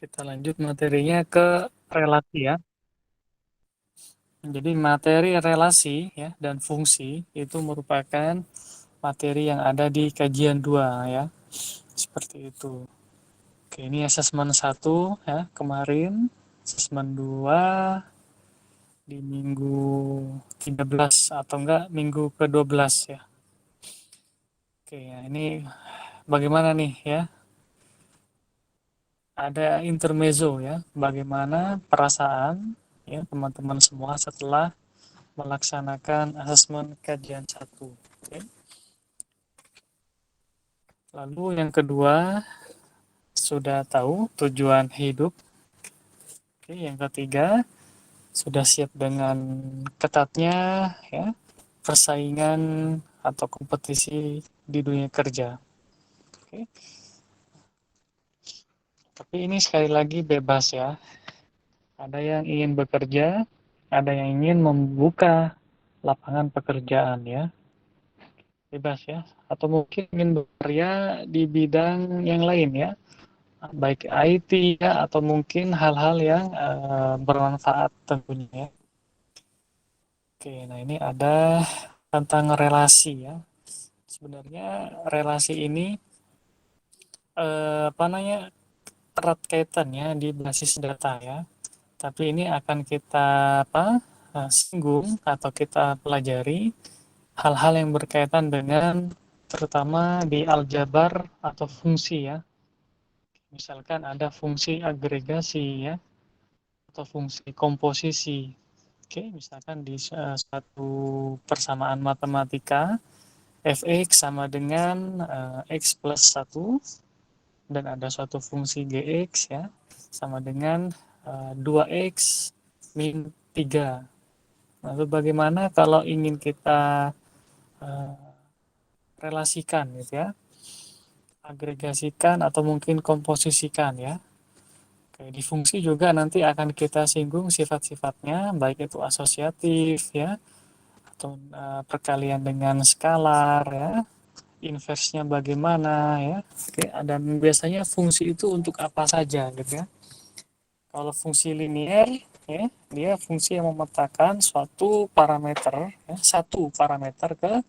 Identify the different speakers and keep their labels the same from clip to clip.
Speaker 1: Kita lanjut materinya ke relasi ya. Jadi materi relasi ya dan fungsi itu merupakan materi yang ada di kajian 2 ya. Seperti itu. Oke, ini asesmen 1 ya kemarin, asesmen 2 di minggu 13 atau enggak minggu ke-12 ya. Oke, ya, ini bagaimana nih ya? Ada intermezzo ya, bagaimana perasaan ya teman-teman semua setelah melaksanakan asesmen kajian 1. Oke. Lalu yang kedua, sudah tahu tujuan hidup. Oke, yang ketiga, sudah siap dengan ketatnya ya persaingan atau kompetisi di dunia kerja. Oke. Tapi ini sekali lagi bebas ya. Ada yang ingin bekerja, ada yang ingin membuka lapangan pekerjaan ya. Bebas ya. Atau mungkin ingin bekerja di bidang yang lain ya. Baik IT ya atau mungkin hal-hal yang bermanfaat tentunya ya. Oke, nah ini ada tentang relasi ya. Sebenarnya relasi ini apa namanya erat kaitannya di basis data ya. Tapi ini akan kita apa singgung atau kita pelajari hal-hal yang berkaitan dengan terutama di aljabar atau fungsi ya. Misalkan ada fungsi agregasi ya atau fungsi komposisi. Oke, misalkan di suatu persamaan matematika fx sama dengan x plus 1 dan ada suatu fungsi gx ya sama dengan 2x min 3. Lalu bagaimana kalau ingin kita uh, relasikan gitu ya, agregasikan atau mungkin komposisikan ya. Oke, di fungsi juga nanti akan kita singgung sifat-sifatnya, baik itu asosiatif ya, atau perkalian dengan skalar ya, inversnya bagaimana ya. Oke, dan biasanya fungsi itu untuk apa saja gitu ya. Kalau fungsi linear ya, dia fungsi yang memetakan suatu parameter ya, satu parameter ke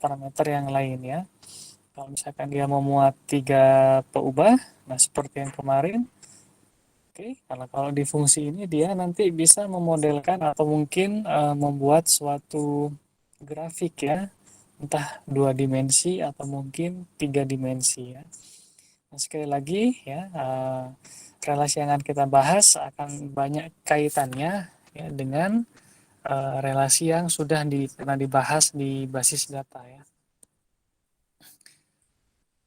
Speaker 1: parameter yang lain ya. Kalau misalkan dia memuat tiga peubah, nah seperti yang kemarin. Oke, kalau di fungsi ini dia nanti bisa memodelkan atau mungkin membuat suatu grafik ya, entah dua dimensi atau mungkin tiga dimensi ya. Nah, sekali lagi ya, relasi yang akan kita bahas akan banyak kaitannya ya dengan relasi yang sudah pernah dibahas di basis data ya.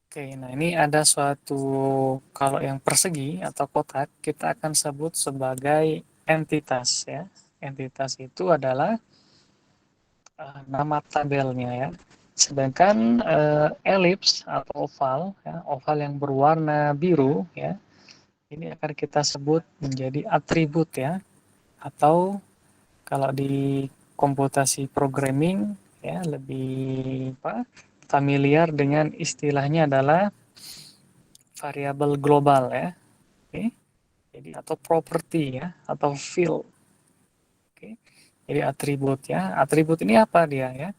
Speaker 1: Oke, nah ini ada suatu, kalau yang persegi atau kotak, kita akan sebut sebagai entitas ya. Entitas itu adalah nama tabelnya ya. Sedangkan elips atau oval, ya, oval yang berwarna biru ya, ini akan kita sebut menjadi atribut ya. Atau kalau di komputasi programming ya lebih apa, familiar dengan istilahnya adalah variabel global ya. Oke. Jadi atau properti ya atau field. Oke. Jadi atribut ya. Atribut ini apa dia ya?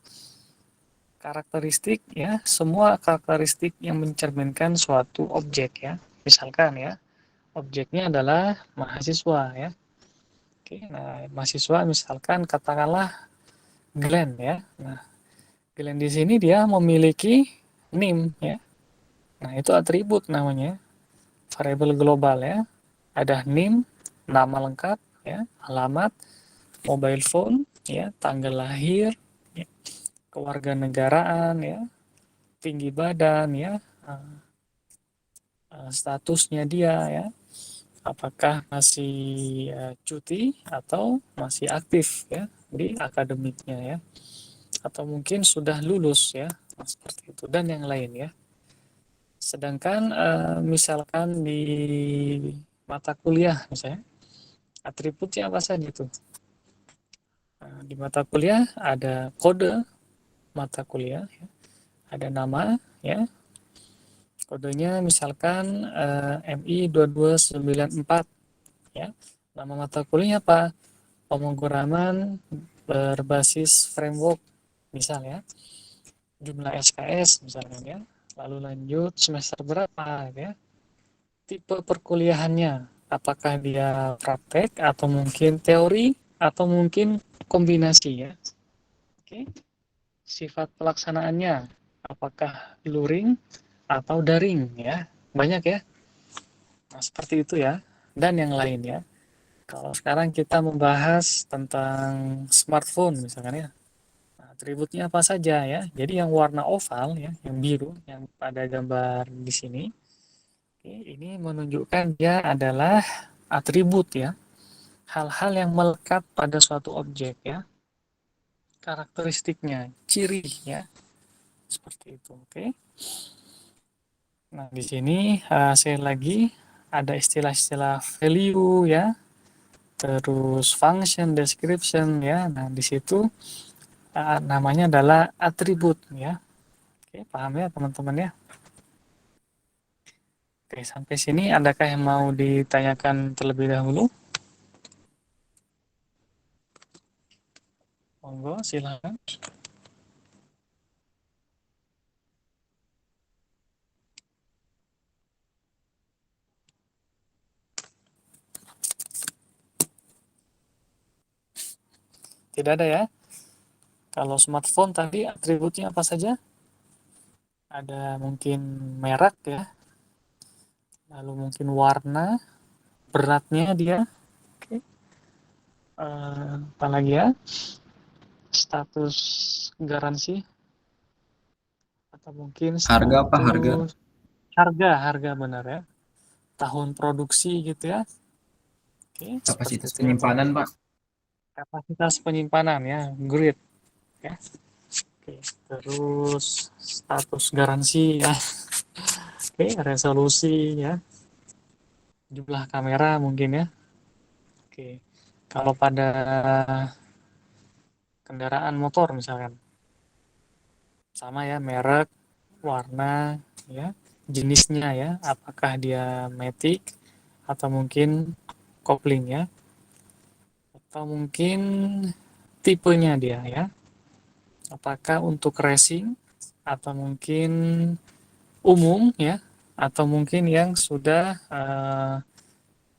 Speaker 1: Karakteristik ya, semua karakteristik yang mencerminkan suatu objek ya. Misalkan ya, objeknya adalah mahasiswa ya. Oke, nah mahasiswa misalkan katakanlah Glenn ya. Nah, Glenn di sini dia memiliki NIM ya. Nah, itu atribut namanya, variabel global ya. Ada NIM, nama lengkap ya, alamat, mobile phone ya, tanggal lahir, ya, kewarganegaraan ya, tinggi badan ya, statusnya dia ya, apakah masih cuti atau masih aktif ya di akademiknya ya, atau mungkin sudah lulus ya, seperti itu dan yang lain ya. Sedangkan misalkan di mata kuliah misalnya, atributnya apa saja itu? Di mata kuliah ada kode mata kuliah, ya, ada nama ya, Kodenya misalkan MI2294 ya. Nama mata kuliahnya apa? Pemrograman berbasis framework misal ya. Jumlah SKS misalkan ya. Lalu lanjut semester berapa ya. Tipe perkuliahannya, apakah dia praktek atau mungkin teori atau mungkin kombinasi ya. Oke. Sifat pelaksanaannya, apakah luring atau daring ya. Banyak ya. Nah, seperti itu ya. Dan yang lain ya. Kalau sekarang kita membahas tentang smartphone misalkan ya. Nah, atributnya apa saja ya. Jadi yang warna oval ya, yang biru yang pada gambar di sini. Oke, ini menunjukkan dia adalah atribut ya. Hal-hal yang melekat pada suatu objek ya. Karakteristiknya, ciri ya. Seperti itu, oke. Nah, di sini saya lagi ada istilah-istilah value ya, terus function, description ya. Nah, di situ namanya adalah atribut ya. Oke, paham ya teman-teman ya? Oke, sampai sini adakah yang mau ditanyakan terlebih dahulu? Monggo, silakan. Tidak ada ya? Kalau smartphone tadi atributnya apa saja? Ada mungkin merek ya, lalu mungkin warna, beratnya dia, oke. Apa lagi ya? Status garansi atau mungkin
Speaker 2: Harga apa harga?
Speaker 1: status harga, harga benar ya. Tahun produksi gitu ya. Oke, seperti
Speaker 2: Kapasitas
Speaker 1: itu ya.
Speaker 2: penyimpanan, Pak.
Speaker 1: Kapasitas penyimpanan ya, grid ya. Oke, terus status garansi ya. Oke, resolusi ya. Jumlah kamera mungkin ya. Oke. Kalau pada kendaraan motor misalkan sama ya, merek, warna ya, jenisnya ya, apakah dia matic atau mungkin kopling ya, atau mungkin tipenya dia ya, apakah untuk racing atau mungkin umum ya, atau mungkin yang sudah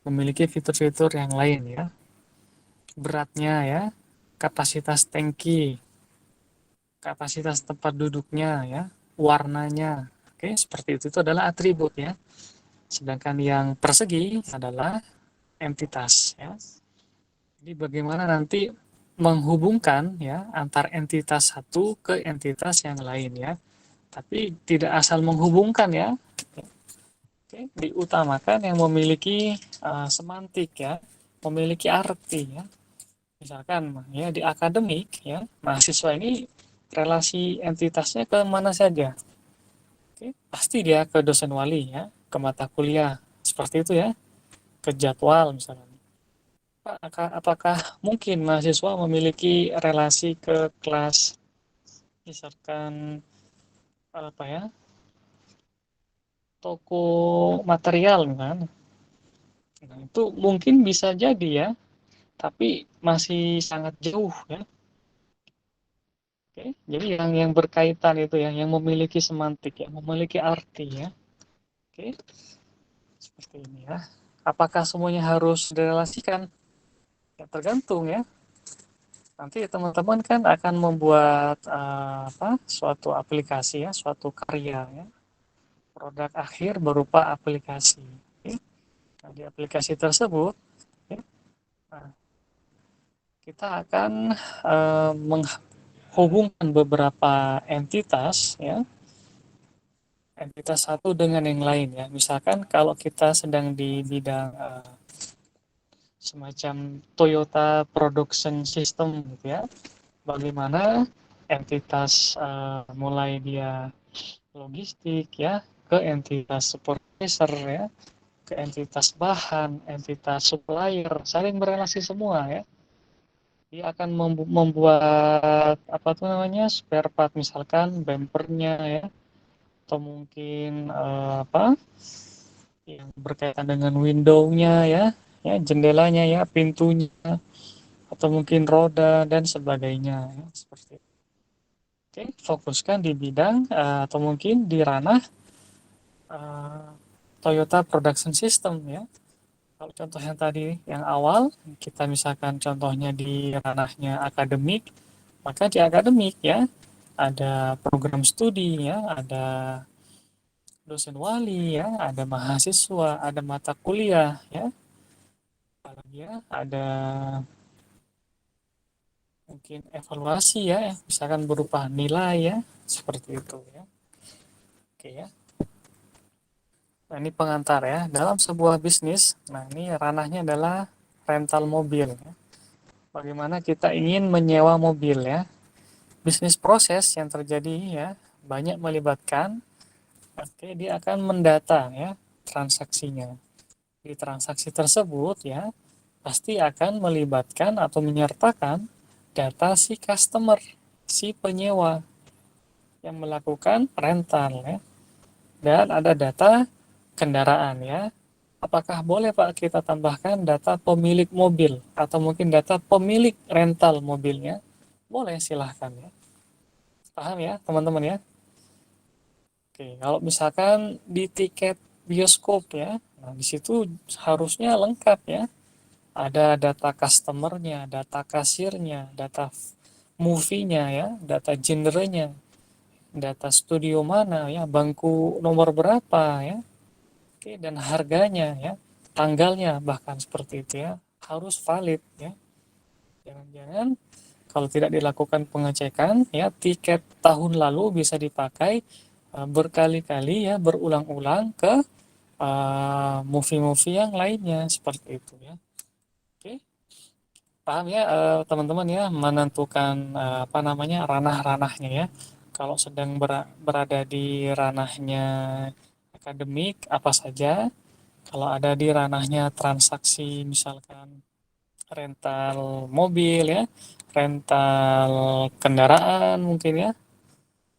Speaker 1: memiliki fitur-fitur yang lain ya, beratnya ya, kapasitas tangki, kapasitas tempat duduknya ya, warnanya. Oke, seperti itu adalah atribut ya. Sedangkan yang persegi adalah entitas ya. Jadi bagaimana nanti menghubungkan ya antar entitas satu ke entitas yang lain ya. Tapi tidak asal menghubungkan ya. Oke, diutamakan yang memiliki semantik ya, memiliki arti ya. Misalkan ya di akademik ya, mahasiswa ini relasi entitasnya ke mana saja. Oke, pasti dia ke dosen wali ya, ke mata kuliah. Seperti itu ya, ke jadwal misalnya. Apakah mungkin mahasiswa memiliki relasi ke kelas, misalkan apa ya, toko material kan? Nah, itu mungkin bisa jadi ya, tapi masih sangat jauh ya. Oke, jadi yang berkaitan itu ya, yang memiliki semantik ya, memiliki arti ya. Oke, seperti ini ya. Apakah semuanya harus direlasikan? Ya tergantung ya. Nanti teman-teman kan akan membuat suatu aplikasi ya, suatu karya ya, produk akhir berupa aplikasi. Oke. Nah, di aplikasi tersebut ya, nah, kita akan menghubungkan beberapa entitas ya, entitas satu dengan yang lain ya. Misalkan kalau kita sedang di bidang semacam Toyota Production System gitu ya, bagaimana entitas mulai dia logistik ya, ke entitas supervisor ya, ke entitas bahan, entitas supplier, saling berelasi semua ya. Dia akan membuat apa tuh namanya spare part misalkan bumpernya ya, atau mungkin apa yang berkaitan dengan window-nya ya, ya jendelanya ya, pintunya atau mungkin roda dan sebagainya ya, seperti itu. Oke, fokuskan di bidang atau mungkin di ranah uh, Toyota Production System ya. Kalau contoh yang tadi yang awal, kita misalkan contohnya di ranahnya akademik, maka di akademik ya ada program studi ya, ada dosen wali ya, ada mahasiswa, ada mata kuliah ya, apalagi ya, ada mungkin evaluasi ya, misalkan berupa nilai ya, seperti itu ya. Oke ya. Nah, ini pengantar ya. Dalam sebuah bisnis, nah ini ranahnya adalah rental mobil ya. Bagaimana kita ingin menyewa mobil ya. Bisnis proses yang terjadi ya, banyak melibatkan, oke, dia akan mendata ya transaksinya. Di transaksi tersebut ya, pasti akan melibatkan atau menyertakan data si customer, si penyewa yang melakukan rental ya. Dan ada data kendaraan ya. Apakah boleh Pak kita tambahkan data pemilik mobil atau mungkin data pemilik rental mobilnya? Boleh, silahkan ya. Paham ya teman-teman ya? Oke, kalau misalkan di tiket bioskop ya, nah di situ harusnya lengkap ya. Ada data customernya, data kasirnya, data movie-nya ya, data genrenya, data studio mana ya, bangku nomor berapa ya, oke, dan harganya ya, tanggalnya bahkan seperti itu ya, harus valid ya. Jangan-jangan kalau tidak dilakukan pengecekan ya, tiket tahun lalu bisa dipakai berkali-kali ya, berulang-ulang ke movie-movie yang lainnya seperti itu ya. Oke, paham ya teman-teman ya, menentukan apa namanya ranah-ranahnya ya. Kalau sedang berada di ranahnya akademik apa saja, kalau ada di ranahnya transaksi misalkan rental mobil ya, rental kendaraan mungkin ya.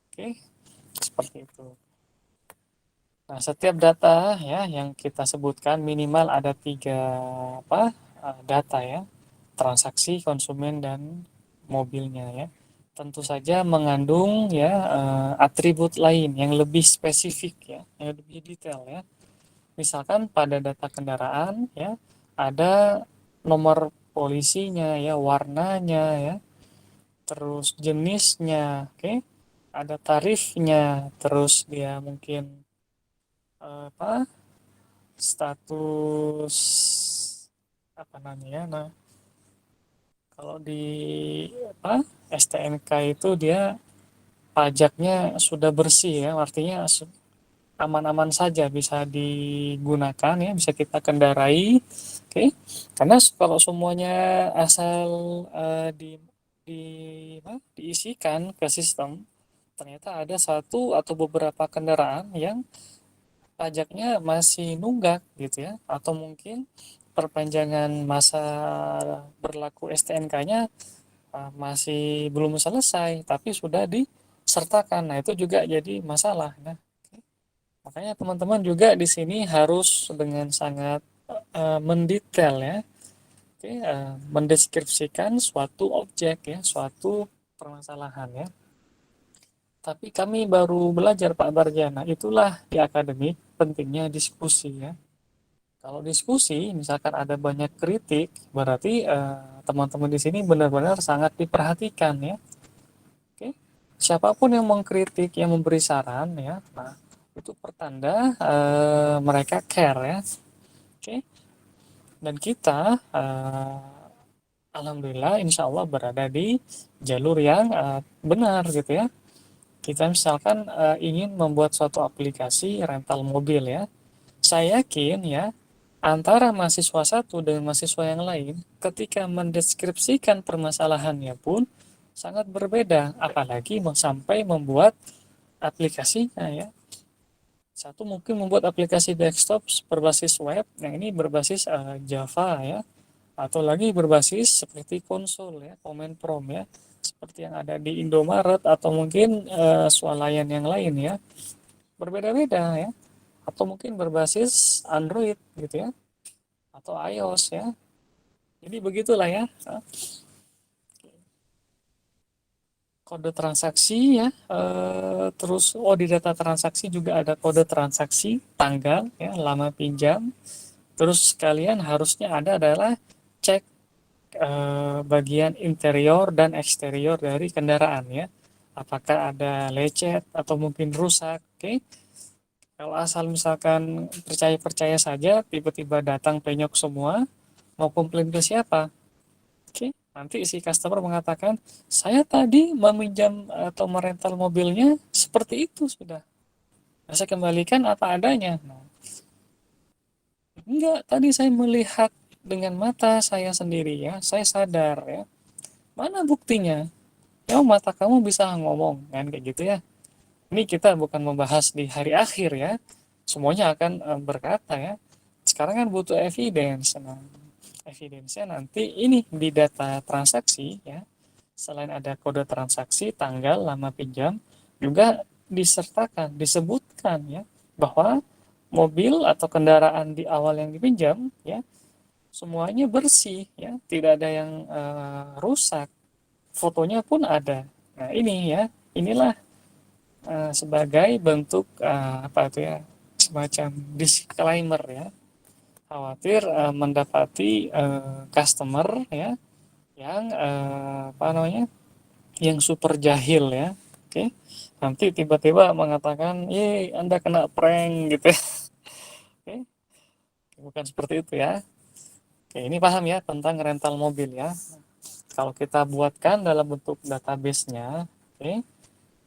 Speaker 1: Oke, seperti itu. Nah, setiap data ya yang kita sebutkan minimal ada tiga apa data ya, transaksi, konsumen dan mobilnya ya. Tentu saja mengandung ya atribut lain yang lebih spesifik ya, yang lebih detail ya. Misalkan pada data kendaraan ya ada nomor polisinya ya, warnanya ya, terus jenisnya, oke, ada tarifnya, terus dia mungkin apa status apa namanya. Nah, kalau di apa STNK itu dia pajaknya sudah bersih ya, artinya aman-aman saja bisa digunakan ya, bisa kita kendarai. Oke, karena kalau semuanya asal di diisikan ke sistem, ternyata ada satu atau beberapa kendaraan yang pajaknya masih nunggak gitu ya, atau mungkin perpanjangan masa berlaku STNK-nya masih belum selesai tapi sudah disertakan. Nah, itu juga jadi masalah. Nah, makanya teman-teman juga di sini harus dengan sangat mendetail ya. Oke, mendeskripsikan suatu objek ya, suatu permasalahan ya. Tapi kami baru belajar Pak Barjana, itulah di akademik pentingnya diskusi ya. Kalau diskusi, misalkan ada banyak kritik, berarti teman-teman di sini benar-benar sangat diperhatikan ya. Oke, siapapun yang mengkritik, yang memberi saran ya, nah itu pertanda mereka care ya. Oke, dan kita alhamdulillah insya Allah berada di jalur yang benar gitu ya. Kita misalkan ingin membuat suatu aplikasi rental mobil ya. Saya yakin ya, antara mahasiswa satu dengan mahasiswa yang lain, ketika mendeskripsikan permasalahannya pun sangat berbeda, apalagi sampai membuat aplikasinya ya. Satu mungkin membuat aplikasi desktop berbasis web, yang ini berbasis Java ya, atau lagi berbasis seperti konsol ya, Command Prompt ya, seperti yang ada di Indomaret atau mungkin swalayan yang lain ya. berbeda-beda ya, atau mungkin berbasis Android gitu ya, atau iOS ya. Jadi begitulah ya. Kode transaksi ya, terus di data transaksi juga ada kode transaksi, tanggal ya, lama pinjam. Terus kalian harusnya ada adalah cek bagian interior dan eksterior dari kendaraan ya. Apakah ada lecet atau mungkin rusak, oke? Kalau asal misalkan percaya-percaya saja, tiba-tiba datang penyok semua, mau komplain ke siapa? Oke, nanti si customer mengatakan, saya tadi meminjam atau merental mobilnya seperti itu sudah. Saya kembalikan apa adanya. Nah, enggak, tadi saya melihat dengan mata saya sendiri ya, saya sadar ya. Mana buktinya? Ya mata kamu bisa ngomong kan kayak gitu ya. Ini kita bukan membahas di hari akhir ya. Semuanya akan berkata ya. Sekarang kan butuh evidence. Nah, evidence-nya nanti ini di data transaksi ya. Selain ada kode transaksi, tanggal, lama pinjam, juga disertakan, disebutkan ya bahwa mobil atau kendaraan di awal yang dipinjam ya semuanya bersih ya, tidak ada yang rusak. Fotonya pun ada. Nah, ini ya, inilah sebagai bentuk apa itu ya, semacam disclaimer ya. Khawatir mendapati customer ya yang apa namanya? Yang super jahil ya. Oke. Nanti tiba-tiba mengatakan, "Ye, Anda kena prank" gitu ya. Oke. Bukan seperti itu ya. Oke, ini paham ya tentang rental mobil ya. Kalau kita buatkan dalam bentuk database-nya, oke,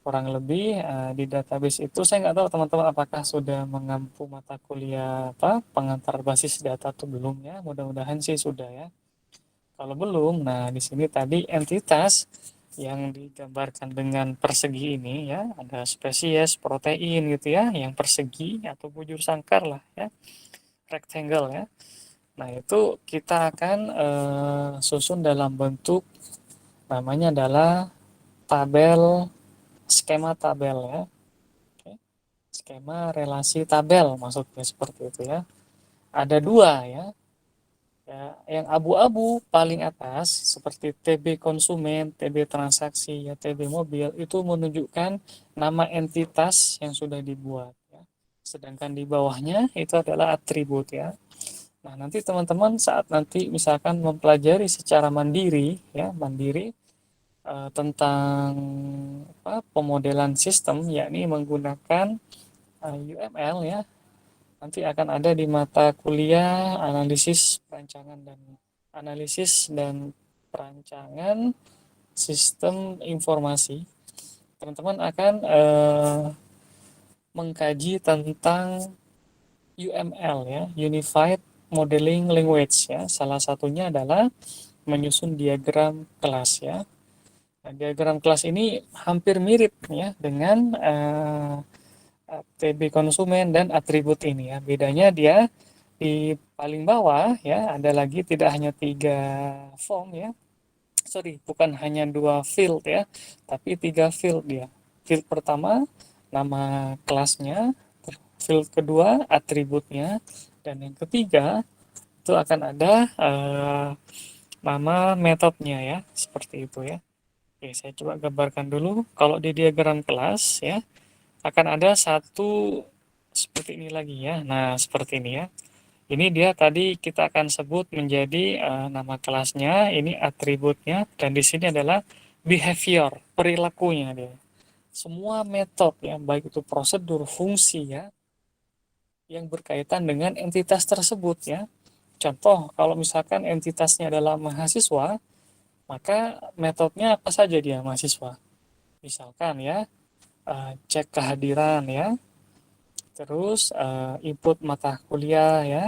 Speaker 1: kurang lebih di database itu saya nggak tahu teman-teman apakah sudah mengampu mata kuliah apa pengantar basis data atau belum ya. Mudah-mudahan sih sudah ya. Kalau belum, nah di sini tadi entitas yang digambarkan dengan persegi ini ya, ada spesies, protein gitu ya, yang persegi atau bujur sangkar lah ya, rectangle ya. Nah, itu kita akan susun dalam bentuk namanya adalah tabel, skema tabel ya. Oke. Skema relasi tabel maksudnya seperti itu ya. Ada dua ya. Ya, yang abu-abu paling atas seperti TB konsumen, TB transaksi, ya TB mobil itu menunjukkan nama entitas yang sudah dibuat ya. Sedangkan di bawahnya itu adalah atribut ya. Nah, nanti teman-teman saat nanti misalkan mempelajari secara mandiri ya, mandiri tentang pemodelan sistem yakni menggunakan UML ya. Nanti akan ada di mata kuliah analisis dan perancangan sistem informasi. Teman-teman akan mengkaji tentang UML ya, Unified Modeling Language ya. Salah satunya adalah menyusun diagram kelas ya. Nah, diagram kelas ini hampir mirip ya dengan TB konsumen dan atribut ini ya. Bedanya dia di paling bawah ya ada lagi tidak hanya 3 form ya. Sorry, bukan hanya 2 field ya, tapi 3 field dia. Field pertama nama kelasnya, field kedua atributnya, dan yang ketiga itu akan ada nama metodenya ya, seperti itu ya. Oke, saya coba gambarkan dulu. Kalau di diagram kelas ya, akan ada satu seperti ini lagi ya. Nah, seperti ini ya. Ini dia tadi kita akan sebut menjadi nama kelasnya, ini atributnya, dan di sini adalah behavior, perilakunya dia. Semua metode ya, baik itu prosedur, fungsi ya, yang berkaitan dengan entitas tersebut ya. Contoh, kalau misalkan entitasnya adalah mahasiswa, maka metodenya apa saja dia mahasiswa. Misalkan ya, cek kehadiran ya, terus input mata kuliah ya,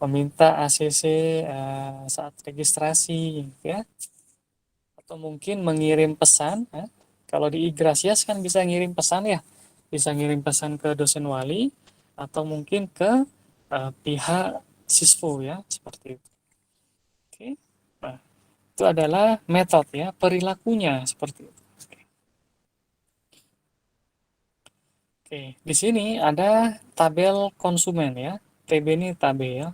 Speaker 1: meminta ACC saat registrasi ya, atau mungkin mengirim pesan ya. Kalau di Igrasias kan bisa ngirim pesan ya, bisa ngirim pesan ke dosen wali atau mungkin ke pihak siswa ya, seperti itu. Oke. Nah, itu adalah metode ya, perilakunya seperti itu. Oke, di sini ada tabel konsumen ya. TB ini tabel,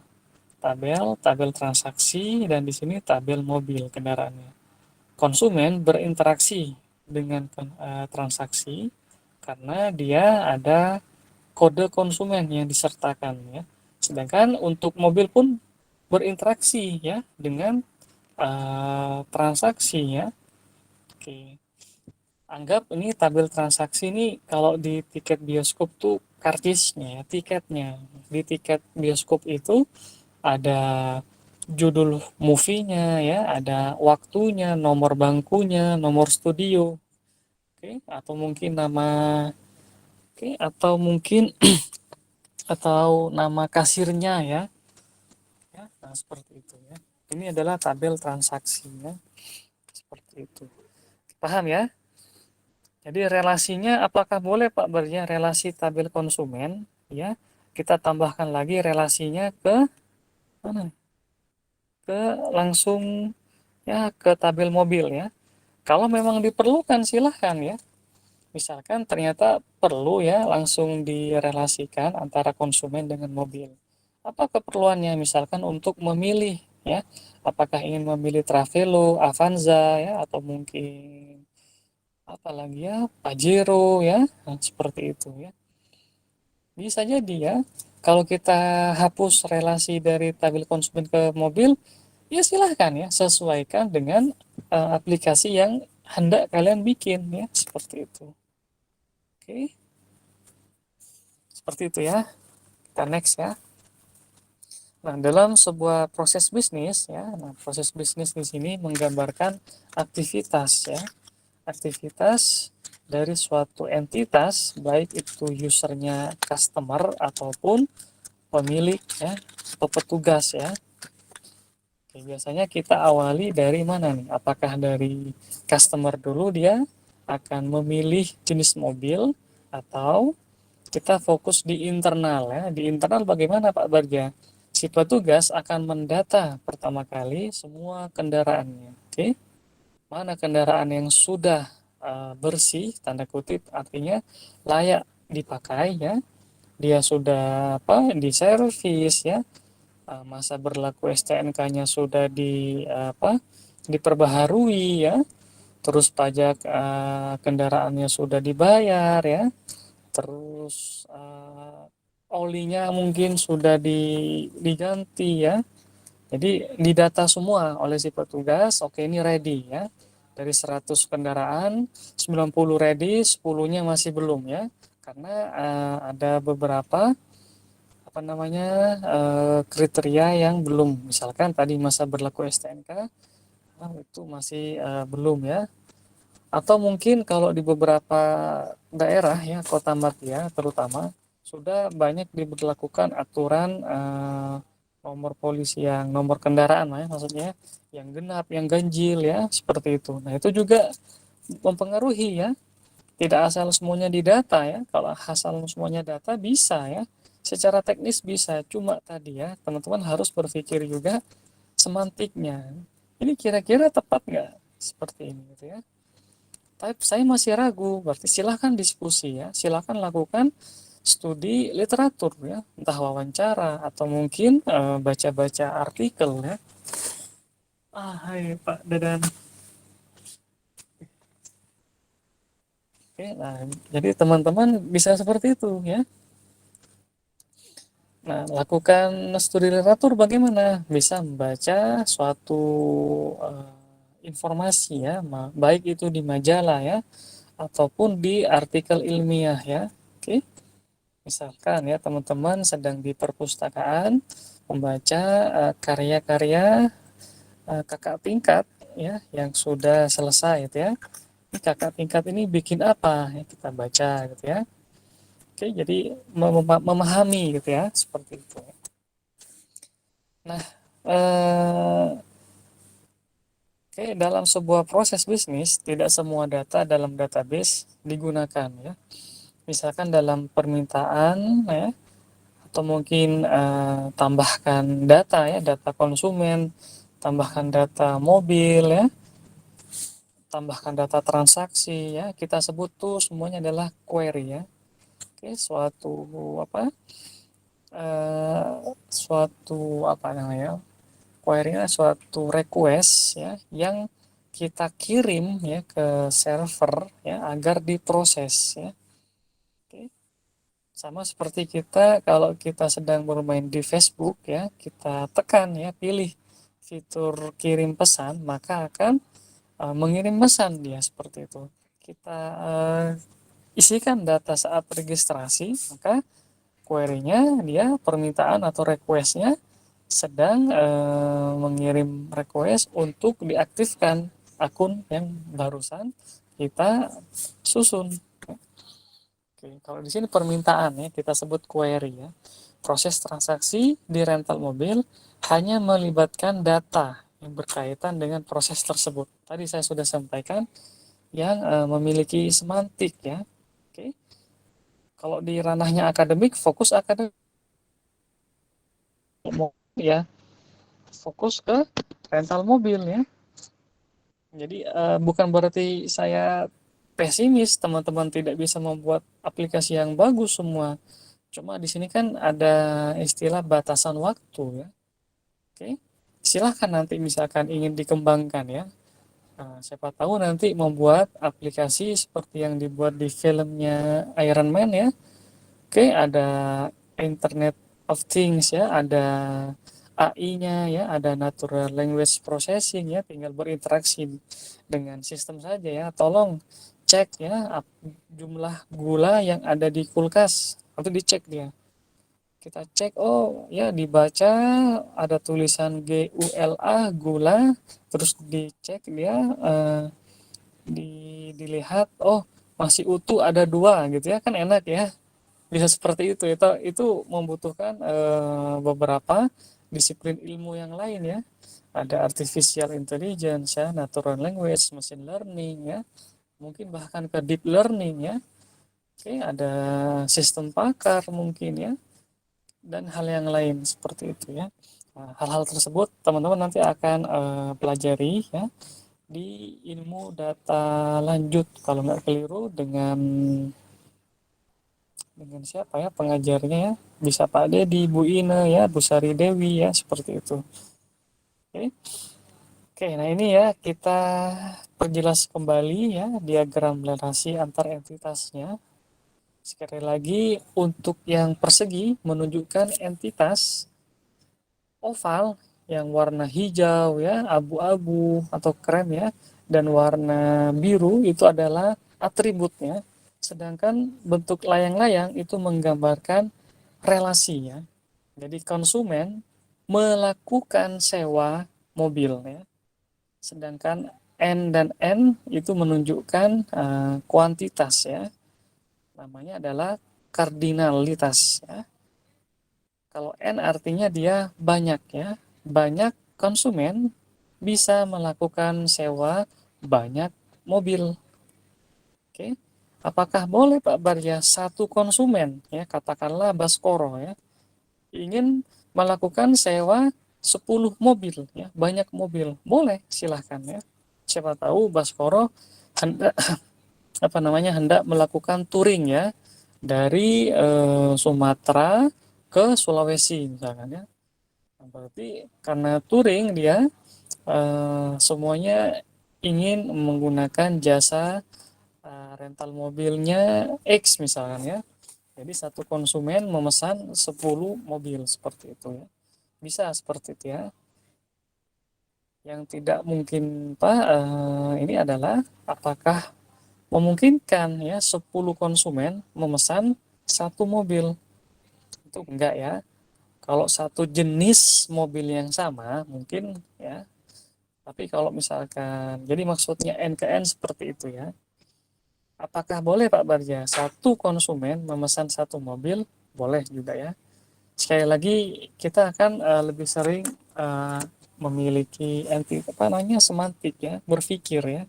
Speaker 1: tabel transaksi, dan di sini tabel mobil kendaraannya. Konsumen berinteraksi dengan transaksi karena dia ada kode konsumen yang disertakan ya. Sedangkan untuk mobil pun berinteraksi ya dengan transaksi ya. Oke. Anggap ini tabel transaksi ini kalau di tiket bioskop tuh karcisnya ya, tiketnya. Di tiket bioskop itu ada judul movie-nya ya, ada waktunya, nomor bangkunya, nomor studio, oke, atau mungkin nama, oke, atau mungkin atau nama kasirnya ya, ya, nah seperti itu ya. Ini adalah tabel transaksinya, seperti itu. Paham ya? Jadi relasinya apakah boleh Pak Bernya relasi tabel konsumen ya? Kita tambahkan lagi relasinya ke mana? Ke langsung ya ke tabel mobil ya. Kalau memang diperlukan silahkan ya. Misalkan ternyata perlu ya langsung direlasikan antara konsumen dengan mobil. Apa keperluannya? Misalkan untuk memilih ya, apakah ingin memilih Travelo, Avanza ya, atau mungkin apalagi ya, Pajero ya, nah, seperti itu ya. Bisa jadi ya, kalau kita hapus relasi dari tabel konsumen ke mobil, ya silahkan ya, sesuaikan dengan aplikasi yang hendak kalian bikin ya, seperti itu. Oke, seperti itu ya. Kita next ya. Nah, dalam sebuah proses bisnis ya, nah proses bisnis di sini menggambarkan aktivitas ya, aktivitas dari suatu entitas, baik itu usernya customer ataupun pemilik ya, atau petugas ya. Oke, biasanya kita awali dari mana nih? Apakah dari customer dulu dia akan memilih jenis mobil, atau kita fokus di internal ya. Di internal bagaimana Pak Barja? Si petugas akan mendata pertama kali semua kendaraannya. Oke, mana kendaraan yang sudah bersih, tanda kutip, artinya layak dipakai ya. Dia sudah apa? Diservis ya. Masa berlaku STNK-nya sudah diperbaharui ya. Terus pajak kendaraannya sudah dibayar ya. Terus olinya mungkin sudah diganti ya. Jadi didata semua oleh si petugas, oke ini ready ya. Dari 100 kendaraan, 90 ready, 10-nya masih belum ya. Karena ada beberapa apa namanya kriteria yang belum. Misalkan tadi masa berlaku STNK, itu masih belum ya. Atau mungkin kalau di beberapa daerah ya, kota Madia terutama, sudah banyak diberlakukan aturan nomor polisi yang nomor kendaraan ya, maksudnya yang genap, yang ganjil ya, seperti itu. Nah, itu juga mempengaruhi ya. Tidak asal semuanya didata ya. Kalau asal semuanya data bisa ya. Secara teknis bisa, cuma tadi ya, teman-teman harus berpikir juga semantiknya. Ini kira-kira tepat nggak seperti ini gitu ya. Tapi saya masih ragu, berarti silahkan diskusi ya, silahkan lakukan studi literatur ya, entah wawancara atau mungkin baca-baca artikel ya. Hai Pak Dadan. Oke, nah jadi teman-teman bisa seperti itu ya. Nah, lakukan studi literatur bagaimana? Bisa membaca suatu informasi ya, baik itu di majalah ya, ataupun di artikel ilmiah ya. Oke. Misalkan ya teman-teman sedang di perpustakaan membaca karya-karya kakak tingkat ya yang sudah selesai gitu ya. Ini kakak tingkat ini bikin apa ya kita baca gitu ya. Oke, jadi memahami gitu ya seperti itu. Nah, oke, dalam sebuah proses bisnis tidak semua data dalam database digunakan ya. Misalkan dalam permintaan ya, atau mungkin tambahkan data ya, data konsumen, tambahkan data mobil ya, tambahkan data transaksi ya, kita sebut tuh semuanya adalah query ya. Oke, apa suatu apa namanya, query suatu request ya yang kita kirim ya ke server ya agar diproses ya. Oke. Sama seperti kita kalau kita sedang bermain di Facebook ya, kita tekan ya pilih fitur kirim pesan, maka akan mengirim pesan dia seperti itu. Kita isikan data saat registrasi, maka query-nya dia permintaan atau request-nya sedang mengirim request untuk diaktifkan akun yang barusan kita susun. Oke, kalau di sini permintaan ya kita sebut query ya. Proses transaksi di rental mobil hanya melibatkan data yang berkaitan dengan proses tersebut. Tadi saya sudah sampaikan yang memiliki semantik ya. Oke. Kalau di ranahnya akademik, fokus akademik ya, fokus ke rental mobil ya. Jadi bukan berarti saya pesimis teman-teman tidak bisa membuat aplikasi yang bagus semua. Cuma di sini kan ada istilah batasan waktu ya. Oke. Silahkan nanti misalkan ingin dikembangkan ya. Siapa tahu nanti membuat aplikasi seperti yang dibuat di filmnya Iron Man ya. Oke, ada Internet of Things ya, ada AI-nya ya, ada Natural Language Processing ya, tinggal berinteraksi dengan sistem saja ya. Tolong cek ya jumlah gula yang ada di kulkas, atau dicek dia. Kita cek, oh ya dibaca ada tulisan GULA gula, terus dicek dia dilihat, oh masih utuh ada dua gitu ya, kan enak ya, bisa seperti itu membutuhkan beberapa disiplin ilmu yang lain ya, ada artificial intelligence ya, natural language, machine learning ya, mungkin bahkan ke deep learning ya. Oke, ada sistem pakar mungkin ya, dan hal yang lain seperti itu ya. Nah, hal-hal tersebut teman-teman nanti akan pelajari ya di ilmu data lanjut kalau nggak keliru dengan siapa ya pengajarnya ya, bisa Pak Dedi, Bu Ine ya, Bu Sari Dewi ya, seperti itu. Oke. Oke, nah ini ya kita perjelas kembali ya diagram relasi antar entitasnya. Sekali lagi untuk yang persegi menunjukkan entitas, oval yang warna hijau ya, abu-abu atau krem ya, dan warna biru itu adalah atributnya. Sedangkan bentuk layang-layang itu menggambarkan relasinya. Jadi konsumen melakukan sewa mobil ya. Sedangkan N dan N itu menunjukkan kuantitas ya. Namanya adalah kardinalitas ya. Kalau N artinya dia banyak ya. Banyak konsumen bisa melakukan sewa banyak mobil. Oke. Apakah boleh Pak Barja satu konsumen ya, katakanlah Baskoro ya, ingin melakukan sewa 10 mobil ya, banyak mobil? Boleh, silahkan ya. Siapa tahu Baskoro hendak apa namanya, hendak melakukan touring ya dari Sumatera ke Sulawesi misalkan ya. Nah, berarti karena touring dia semuanya ingin menggunakan jasa rental mobilnya X misalkan ya. Jadi satu konsumen memesan 10 mobil seperti itu ya. Bisa seperti itu ya. Yang tidak mungkin Pak ini adalah apakah memungkinkan ya 10 konsumen memesan satu mobil? Itu enggak ya. Kalau satu jenis mobil yang sama mungkin ya. Tapi kalau misalkan, jadi maksudnya N ke N seperti itu ya. Apakah boleh Pak Barja satu konsumen memesan satu mobil? Boleh juga ya. Sekali lagi kita akan lebih sering memiliki apa namanya, semantik ya, berpikir ya.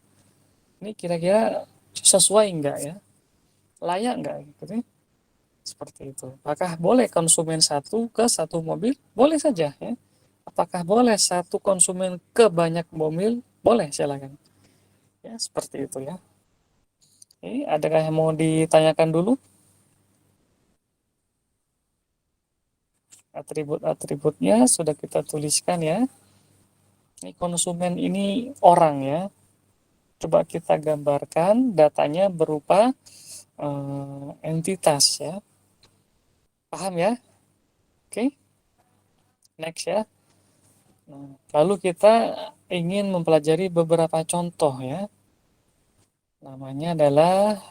Speaker 1: Ini kira-kira sesuai enggak ya? Layak enggak gitu ya? Seperti itu. Apakah boleh konsumen satu ke satu mobil? Boleh saja ya. Apakah boleh satu konsumen ke banyak mobil? Boleh, silakan. Ya, seperti itu ya. Adakah yang mau ditanyakan dulu? Atribut-atributnya sudah kita tuliskan ya. Ini konsumen ini orang ya. Coba kita gambarkan datanya berupa entitas ya. Paham ya? Oke, next ya. Nah, lalu kita ingin mempelajari beberapa contoh ya. Namanya adalah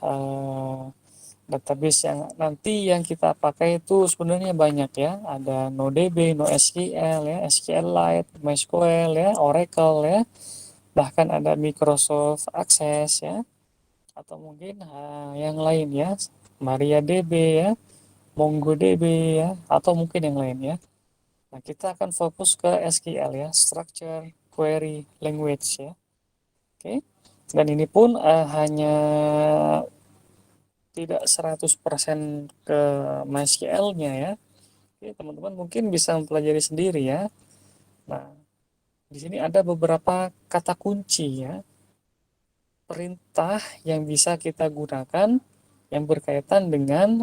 Speaker 1: database yang nanti yang kita pakai itu sebenarnya banyak ya. Ada NoDB, NoSQL ya, SQLite, MySQL ya, Oracle ya, bahkan ada Microsoft Access ya, atau mungkin yang lain ya, MariaDB ya, MongoDB ya, atau mungkin yang lain ya. Nah, kita akan fokus ke SQL ya, Structure Query Language ya. Oke. Dan ini pun hanya tidak 100% ke MySQL-nya ya. Oke, teman-teman mungkin bisa mempelajari sendiri ya. Nah, di sini ada beberapa kata kunci ya, perintah yang bisa kita gunakan yang berkaitan dengan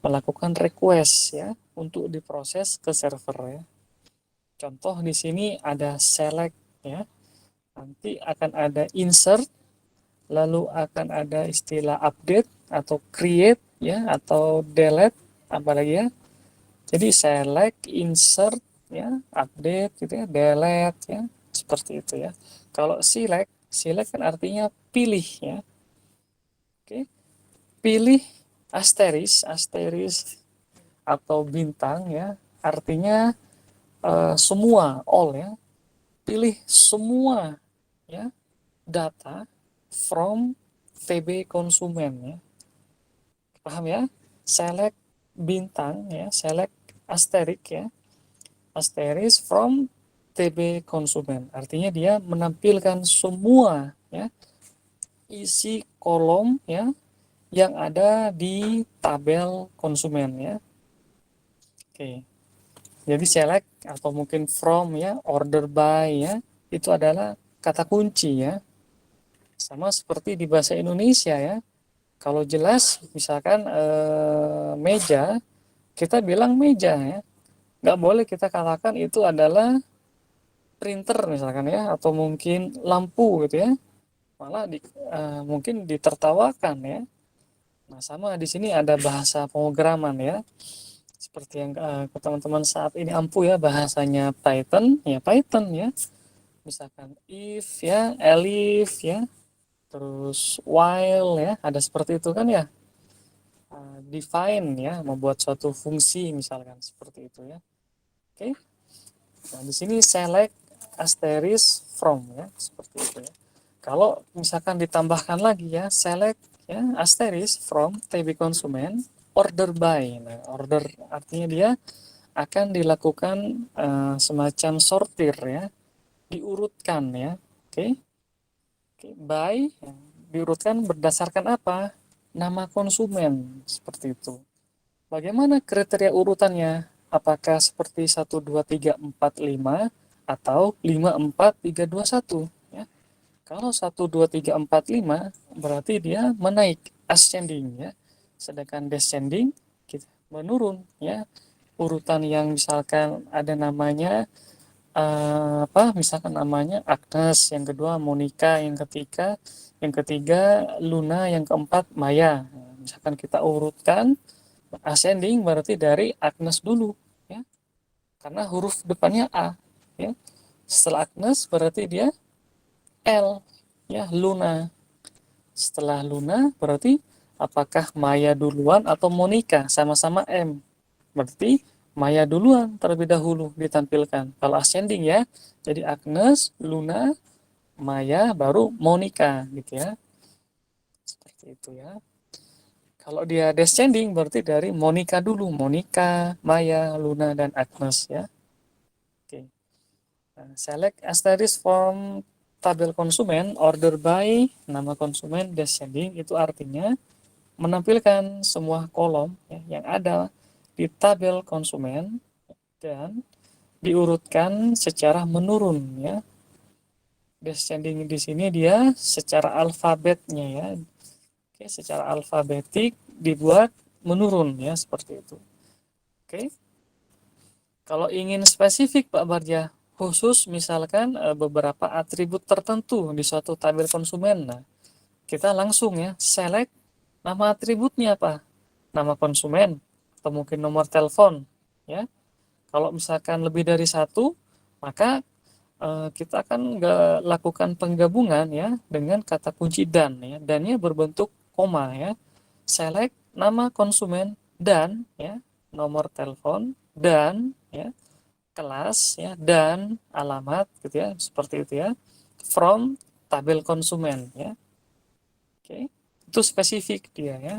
Speaker 1: melakukan request ya untuk diproses ke server ya. Contoh di sini ada select ya. Nanti akan ada insert, lalu akan ada istilah update atau create ya atau delete apalagi ya. Jadi select, insert ya, update gitu ya, delete ya, seperti itu ya. Kalau select, select kan artinya pilih ya. Oke. Pilih asteris, asteris atau bintang ya, artinya semua, all ya. Pilih semua ya data from TB konsumen ya. Paham ya? Select bintang ya, select asterisk ya. Asterisk from TB konsumen. Artinya dia menampilkan semua ya isi kolom ya yang ada di tabel konsumen ya. Oke. Jadi select atau mungkin from ya, order by ya, itu adalah kata kunci ya. Sama seperti di bahasa Indonesia ya. Kalau jelas misalkan meja, kita bilang meja ya. Nggak boleh kita katakan itu adalah printer misalkan ya, atau mungkin lampu gitu ya. Malah mungkin ditertawakan ya. Nah, sama di sini ada bahasa pemrograman ya. Seperti yang teman-teman saat ini ampuh ya bahasanya Python, ya Python ya. Misalkan if ya, elif ya, terus while ya, ada seperti itu kan ya. Define ya, membuat suatu fungsi misalkan seperti itu ya. Oke. Nah, di sini select asterisk from ya, seperti itu ya. Kalau misalkan ditambahkan lagi ya, select ya asterisk from TB konsumen order by. Nah, order artinya dia akan dilakukan semacam sortir ya, diurutkan ya. Oke. Oke, by ya, diurutkan berdasarkan apa? Nama konsumen seperti itu. Bagaimana kriteria urutannya? Apakah seperti 1, 2, 3, 4, 5 atau 5, 4, 3, 2, 1 ya? Kalau 1, 2, 3, 4, 5 berarti dia menaik ascending ya. Sedangkan descending kita menurun ya. Urutan yang misalkan ada namanya misalkan namanya Agnes, yang kedua Monica, yang ketiga Luna, yang keempat Maya. Nah, misalkan kita urutkan ascending berarti dari Agnes dulu ya. Karena huruf depannya A ya. Setelah Agnes berarti dia L ya, Luna. Setelah Luna berarti apakah Maya duluan atau Monica, sama-sama M. Berarti Maya duluan terlebih dahulu ditampilkan. Kalau ascending ya, jadi Agnes, Luna, Maya, baru Monica gitu ya. Seperti itu ya. Kalau dia descending berarti dari Monica dulu, Monica, Maya, Luna, dan Agnes ya. Oke. Nah, select asterisk from tabel konsumen, order by nama konsumen, descending itu artinya menampilkan semua kolom ya, yang ada di tabel konsumen dan diurutkan secara menurun ya. Descending di sini dia secara alfabetnya ya. Oke, secara alfabetik dibuat menurun ya seperti itu. Oke. Kalau ingin spesifik Pak Barja, khusus misalkan beberapa atribut tertentu di suatu tabel konsumen. Nah, kita langsung ya select nama atributnya apa? Nama konsumen atau mungkin nomor telepon ya. Kalau misalkan lebih dari satu, maka kita akan nggak lakukan penggabungan ya dengan kata kunci dan ya. Dannya berbentuk koma ya. Select nama konsumen dan ya nomor telepon dan ya kelas ya dan alamat gitu ya seperti itu ya from tabel konsumen ya. Oke, itu spesifik dia ya.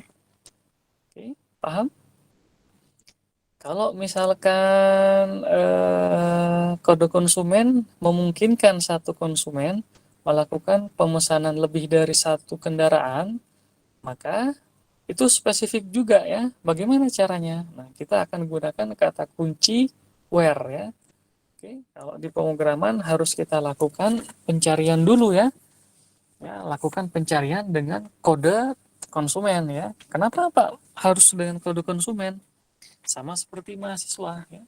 Speaker 1: Oke, paham? Kalau misalkan kode konsumen memungkinkan satu konsumen melakukan pemesanan lebih dari satu kendaraan, maka itu spesifik juga ya. Bagaimana caranya? Nah, kita akan gunakan kata kunci where ya. Oke, kalau di pemrograman harus kita lakukan pencarian dulu ya. Ya, lakukan pencarian dengan kode konsumen ya. Kenapa Pak harus dengan kode konsumen? Sama seperti mahasiswa ya.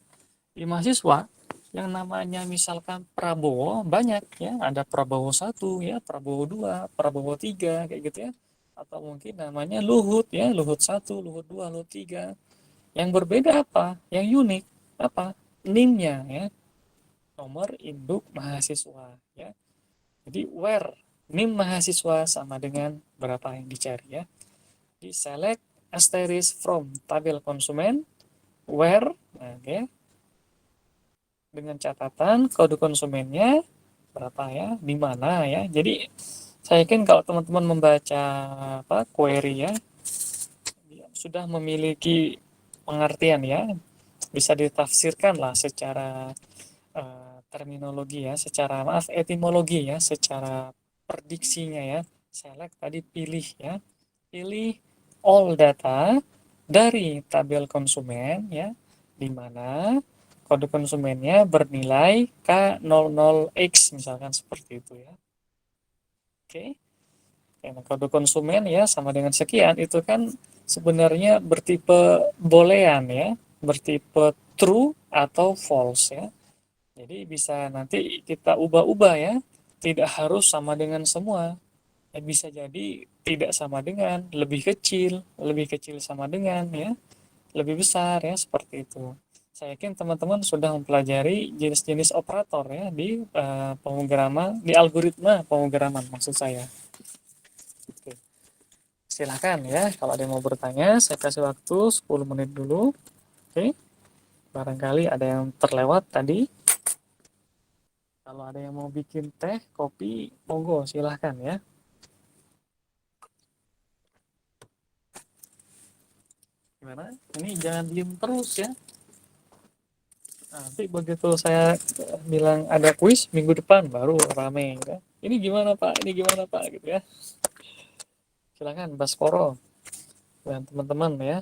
Speaker 1: Di mahasiswa yang namanya misalkan Prabowo banyak ya, ada Prabowo satu ya, Prabowo 2, Prabowo 3 kayak gitu ya. Atau mungkin namanya Luhut ya, Luhut satu, Luhut 2, Luhut 3. Yang berbeda apa? Yang unik apa? NIM-nya ya, nomor induk mahasiswa ya. Jadi where NIM mahasiswa sama dengan berapa yang dicari ya. Di select asterisk from tabel konsumen where nah, okay, dengan catatan kode konsumennya berapa ya, di mana ya. Jadi saya yakin kalau teman-teman membaca apa query ya, sudah memiliki pengertian ya, bisa ditafsirkan lah secara terminologi ya, secara maaf etimologi ya, secara prediksinya ya. Select tadi pilih ya, pilih all data dari tabel konsumen ya, di mana kode konsumennya bernilai K00X misalkan seperti itu ya. Oke. Nah, kode konsumen ya sama dengan sekian itu kan sebenarnya bertipe boolean ya, bertipe true atau false ya. Jadi bisa nanti kita ubah-ubah ya, tidak harus sama dengan semua. Ya, bisa jadi tidak sama dengan, lebih kecil sama dengan ya, lebih besar ya seperti itu. Saya yakin teman-teman sudah mempelajari jenis-jenis operator ya di pemrograman, di algoritma pemrograman maksud saya. Oke. Silahkan ya, kalau ada yang mau bertanya, saya kasih waktu 10 menit dulu. Oke, barangkali ada yang terlewat tadi. Kalau ada yang mau bikin teh, kopi, monggo silahkan ya. Gimana? Ini jangan diem terus ya. Nanti begitu saya bilang ada kuis minggu depan baru rame ya. Ini gimana Pak? Ini gimana Pak? Gitu ya. Silahkan Baskoro dan teman-teman ya.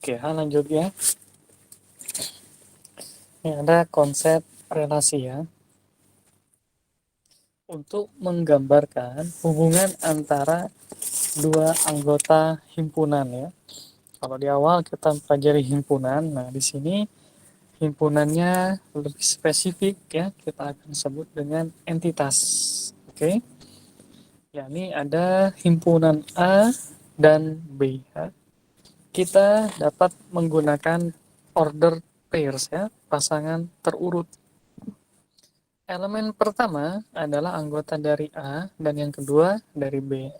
Speaker 1: Oke, lanjut ya. Ini ada konsep relasi ya. Untuk menggambarkan hubungan antara dua anggota himpunan ya. Kalau di awal kita pelajari himpunan, nah di sini himpunannya lebih spesifik ya, kita akan sebut dengan entitas. Oke. Yakni ada himpunan A dan B ya. Kita dapat menggunakan order pairs ya, pasangan terurut. Elemen pertama adalah anggota dari A dan yang kedua dari B.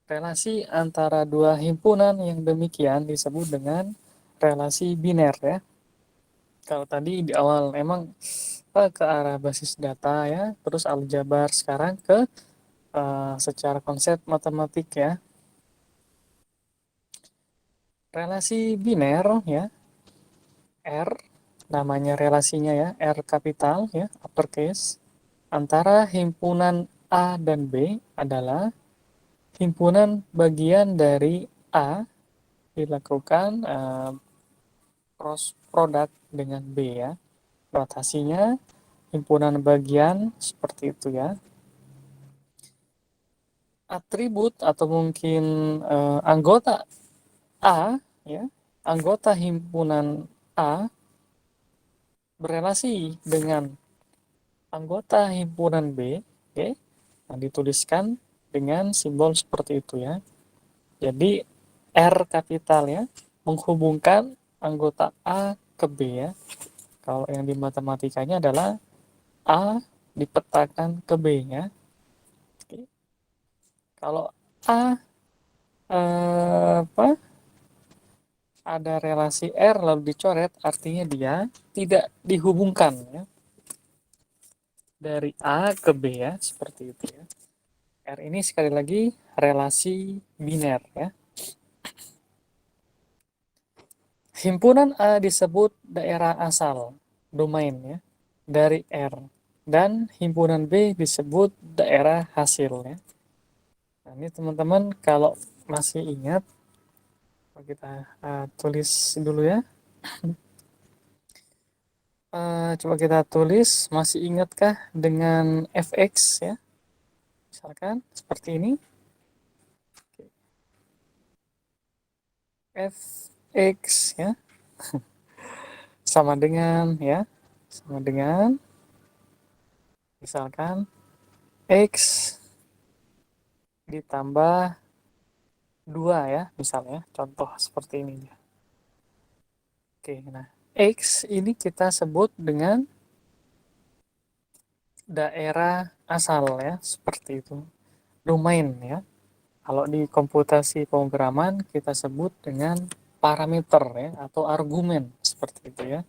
Speaker 1: Relasi antara dua himpunan yang demikian disebut dengan relasi biner ya. Kalau tadi di awal memang ke arah basis data ya, terus aljabar, sekarang ke secara konsep matematik ya. Relasi biner ya, R namanya relasinya ya, R kapital ya, uppercase, antara himpunan A dan B adalah himpunan bagian dari A dilakukan cross product dengan B ya. Notasinya himpunan bagian seperti itu ya. Atribut atau mungkin anggota A ya, anggota himpunan A berelasi dengan anggota himpunan B, oke. Nah, dituliskan dengan simbol seperti itu ya. Jadi R kapital ya, menghubungkan anggota A ke B ya. Kalau yang di matematikanya adalah A dipetakan ke B ya. Oke. Kalau A apa ada relasi R lalu dicoret, artinya dia tidak dihubungkan ya, dari A ke B ya, seperti itu ya. R ini sekali lagi relasi biner ya. Himpunan A disebut daerah asal, domain ya, dari R. Dan himpunan B disebut daerah hasil ya. Nah, ini teman-teman kalau masih ingat, kita tulis dulu ya. Coba kita tulis, masih ingatkah dengan fx ya? Misalkan seperti ini. Fx ya sama dengan ya, sama dengan misalkan x ditambah 2 ya, misalnya contoh seperti ini. Oke, nah x ini kita sebut dengan daerah asal ya, seperti itu, domain ya. Kalau di komputasi pemrograman kita sebut dengan parameter ya, atau argumen seperti itu ya.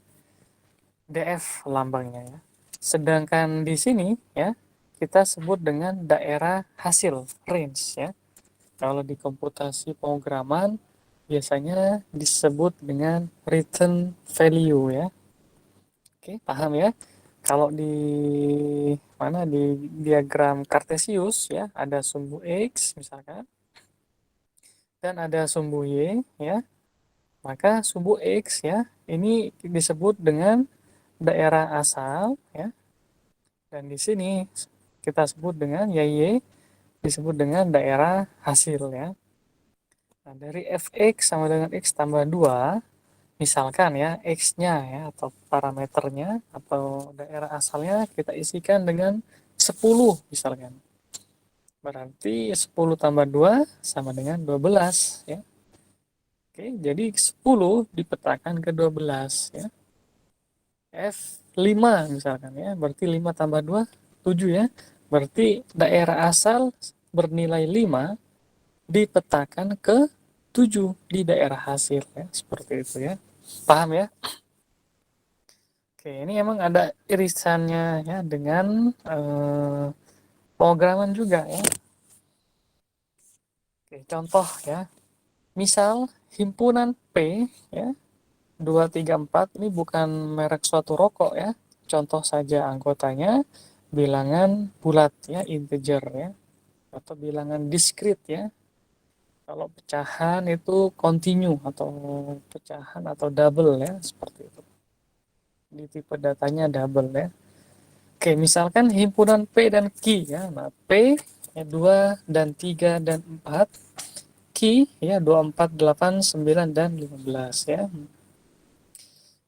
Speaker 1: DF lambangnya ya. Sedangkan di sini ya kita sebut dengan daerah hasil, range ya. Kalau di komputasi pemrograman biasanya disebut dengan return value ya. Oke, paham ya? Kalau di mana di diagram Cartesius ya, ada sumbu X misalkan dan ada sumbu Y ya. Maka sumbu X ya, ini disebut dengan daerah asal ya. Dan di sini kita sebut dengan Y disebut dengan daerah hasil ya. Nah, dari fx sama dengan x tambah 2, misalkan ya x-nya ya atau parameternya atau daerah asalnya kita isikan dengan 10 misalkan. Berarti 10 tambah 2 sama dengan 12 ya. Oke, jadi 10 dipetakan ke 12 ya. F5 misalkan ya, berarti 5 tambah 2, 7 ya. Berarti daerah asal bernilai 5 dipetakan ke 7 di daerah hasil ya, seperti itu ya. Paham ya? Oke, ini emang ada irisannya ya dengan pemrograman juga ya. Oke, contoh ya. Misal himpunan P ya, 234 ini bukan merek suatu rokok ya. Contoh saja anggotanya bilangan bulat ya, integer ya, atau bilangan diskrit ya. Kalau pecahan itu continue atau pecahan atau double ya, seperti itu. Di tipe datanya double ya. Oke, misalkan himpunan P dan Q ya. Nah, P ya, 2 dan 3 dan 4, Q ya 2, 4, 8, 9 dan 15 ya.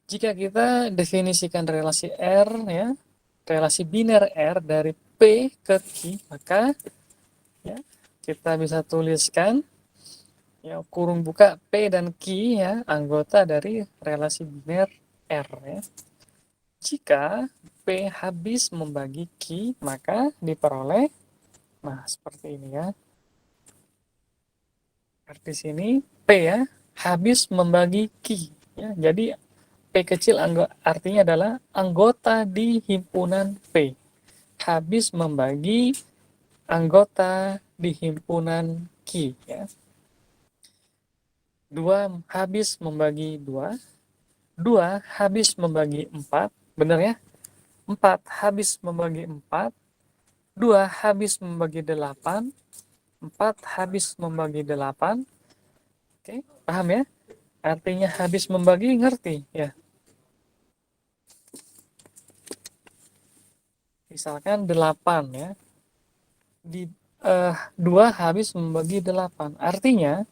Speaker 1: Jika kita definisikan relasi R ya, relasi biner R dari P ke Q, maka ya kita bisa tuliskan ya kurung buka P dan Q ya anggota dari relasi biner R ya. Jika P habis membagi Q, maka diperoleh, nah seperti ini ya. Arti sini P ya habis membagi Q ya. Jadi P kecil artinya adalah anggota di himpunan P habis membagi anggota di himpunan Q ya. 2 habis membagi 2, 2 habis membagi 4, benar ya? 4 habis membagi 4, 2 habis membagi 8, 4 habis membagi 8. Oke, paham ya? Artinya habis membagi, ngerti ya? Misalkan 8 ya. Di 2 habis membagi 8. Artinya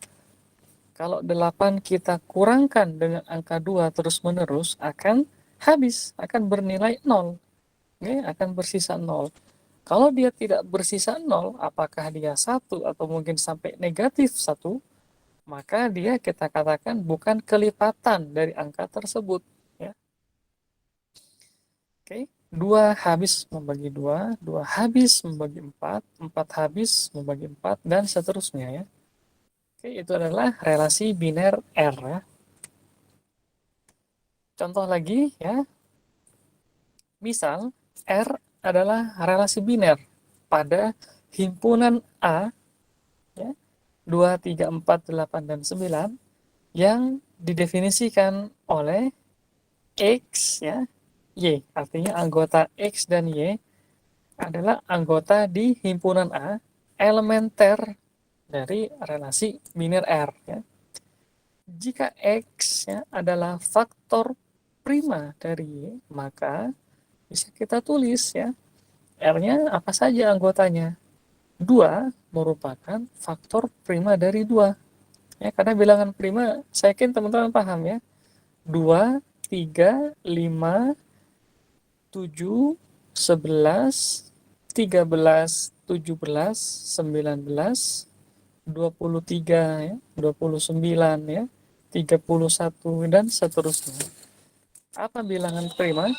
Speaker 1: kalau 8 kita kurangkan dengan angka 2 terus-menerus akan habis, akan bernilai 0. Oke, akan bersisa 0. Kalau dia tidak bersisa 0, apakah dia 1 atau mungkin sampai negatif 1, maka dia kita katakan bukan kelipatan dari angka tersebut. Ya. Oke, 2 habis membagi 2, 2 habis membagi 4, 4 habis membagi 4, dan seterusnya ya. Oke, itu adalah relasi biner R ya. Contoh lagi ya, misal R adalah relasi biner pada himpunan A ya, 2, 3, 4, 8, dan 9 yang didefinisikan oleh X ya, Y. Artinya anggota X dan Y adalah anggota di himpunan A, elementer dari relasi biner R ya. Jika X ya adalah faktor prima dari Y, maka bisa kita tulis ya, R-nya apa saja anggotanya. 2 merupakan faktor prima dari 2. Ya, karena bilangan prima, saya yakin teman-teman paham ya. 2, 3, 5, 7, 11, 13, 17, 19, 23 ya, 29 ya, 31 dan seterusnya. Apa bilangan prima?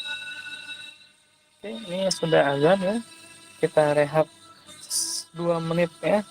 Speaker 1: Oke, ini sudah azan ya. Kita rehat 2 menit ya.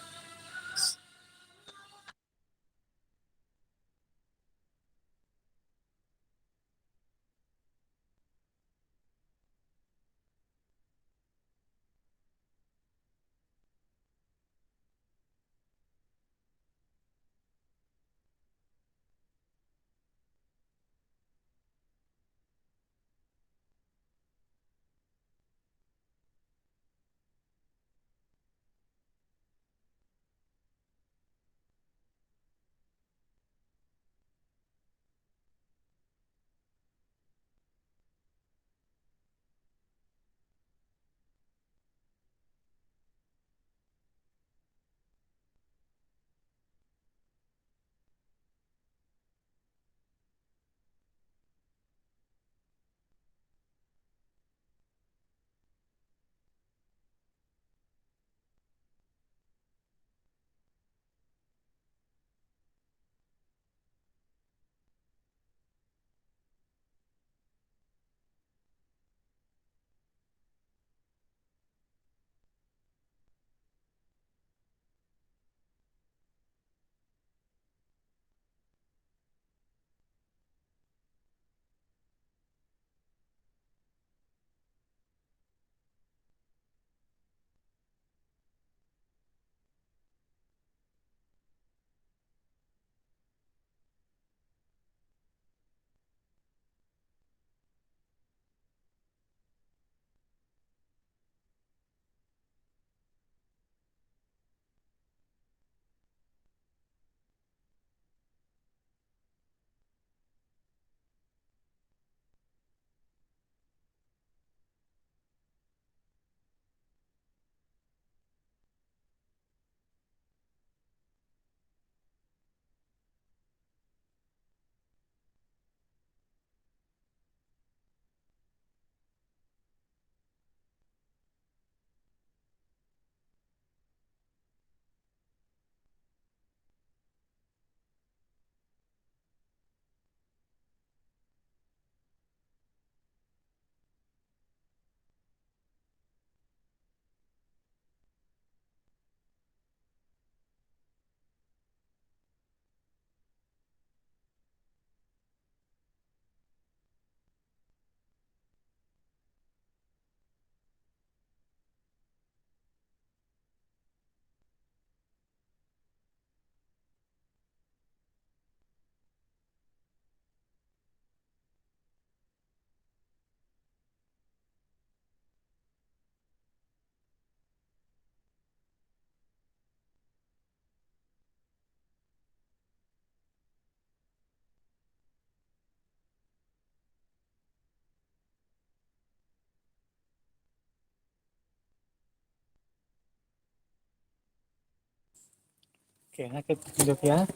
Speaker 1: Oke, nah kita lanjut ya.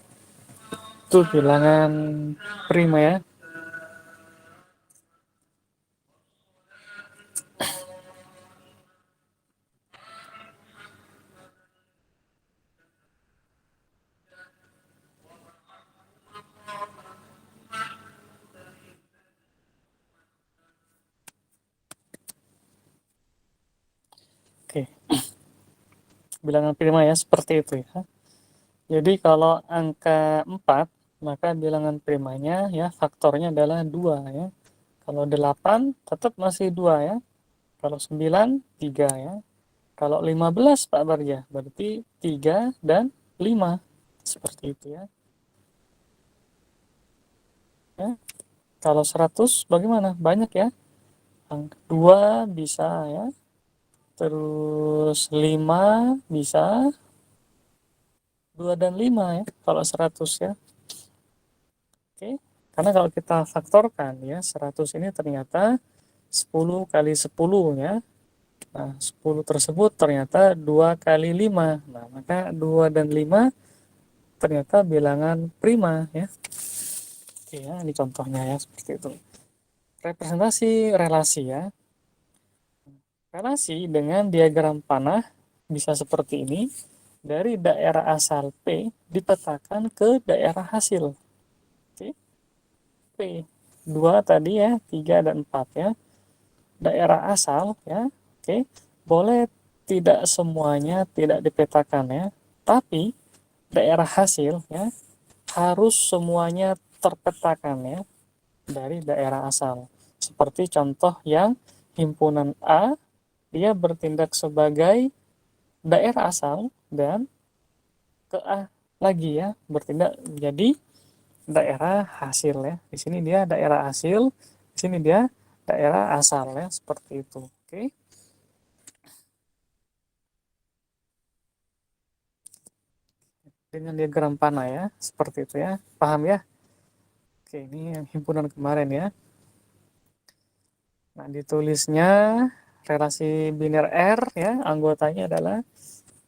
Speaker 1: Itu bilangan prima ya. Oke, bilangan prima ya seperti itu ya. Jadi kalau angka 4, maka bilangan primanya ya faktornya adalah 2 ya. Kalau 8 tetap masih 2 ya. Kalau 9 3 ya. Kalau 15 Pak Barja berarti 3 dan 5. Seperti itu ya. Ya. Kalau 100 bagaimana? Banyak ya. Angka 2 bisa ya. Terus 5 bisa. 2 dan 5 ya. Kalau 100 ya. Oke. Karena kalau kita faktorkan ya 100 ini ternyata 10 kali 10 ya. Nah, 10 tersebut ternyata 2 kali 5. Nah, maka 2 dan 5 ternyata bilangan prima ya. Oke ya, ini contohnya ya seperti itu. Representasi relasi ya. Relasi dengan diagram panah bisa seperti ini. Dari daerah asal P dipetakan ke daerah hasil. Oke. P. 2 tadi ya, 3 dan 4 ya. Daerah asal ya. Oke. Boleh tidak semuanya tidak dipetakan ya. Tapi daerah hasil ya harus semuanya terpetakan ya dari daerah asal. Seperti contoh yang himpunan A, dia bertindak sebagai daerah asal dan ke A lagi ya, bertindak menjadi daerah hasil ya. Di sini dia daerah hasil, di sini dia daerah asal ya, seperti itu. Oke. Dengan diagram panah ya, seperti itu ya. Paham ya? Oke, ini yang himpunan kemarin ya. Nah, ditulisnya relasi biner R ya, anggotanya adalah,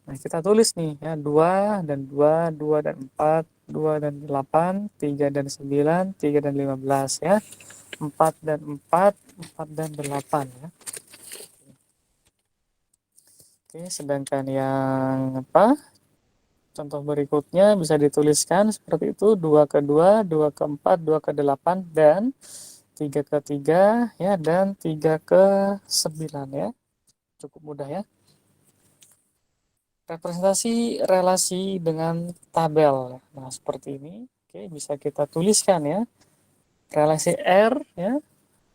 Speaker 1: nah kita tulis nih ya, 2 dan 2, 2 dan 4, 2 dan 8, 3 dan 9, 3 dan 15 ya. 4 dan 4, 4 dan 8 ya. Oke, sedangkan yang apa? Contoh berikutnya bisa dituliskan seperti itu, 2 ke 2, 2 ke 4, 2 ke 8 dan 3 ke 3 ya, dan 3 ke 9 ya. Cukup mudah ya. Representasi relasi dengan tabel. Nah, seperti ini. Oke, bisa kita tuliskan ya. Relasi R ya,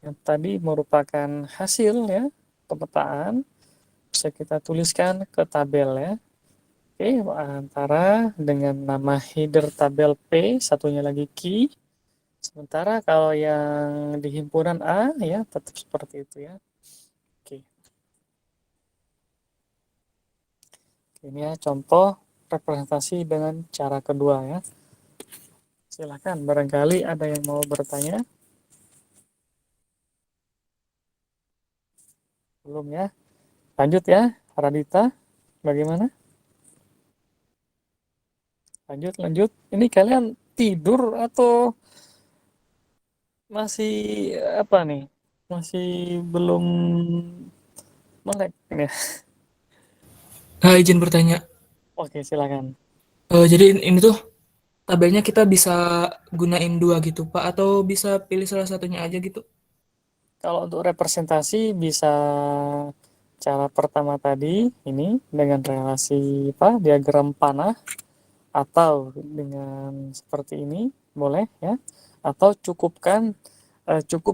Speaker 1: yang tadi merupakan hasil ya, pemetaan. Bisa kita tuliskan ke tabel ya. Oke, antara dengan nama header tabel P, satunya lagi key. Sementara kalau yang di himpunan A ya, tetap seperti itu ya. Oke. Ini ya contoh representasi dengan cara kedua ya. Silakan, barangkali ada yang mau bertanya. Belum ya? Lanjut ya, Radita. Bagaimana? Lanjut, lanjut. Ini kalian tidur atau masih apa nih? Masih belum melek ini?
Speaker 2: Nah, izin bertanya.
Speaker 1: Oke, silakan.
Speaker 2: Jadi ini tuh tabelnya kita bisa gunain dua gitu, Pak, atau bisa pilih salah satunya aja gitu?
Speaker 1: Kalau untuk representasi bisa cara pertama tadi ini dengan relasi apa? Diagram panah atau dengan seperti ini boleh ya. Atau cukup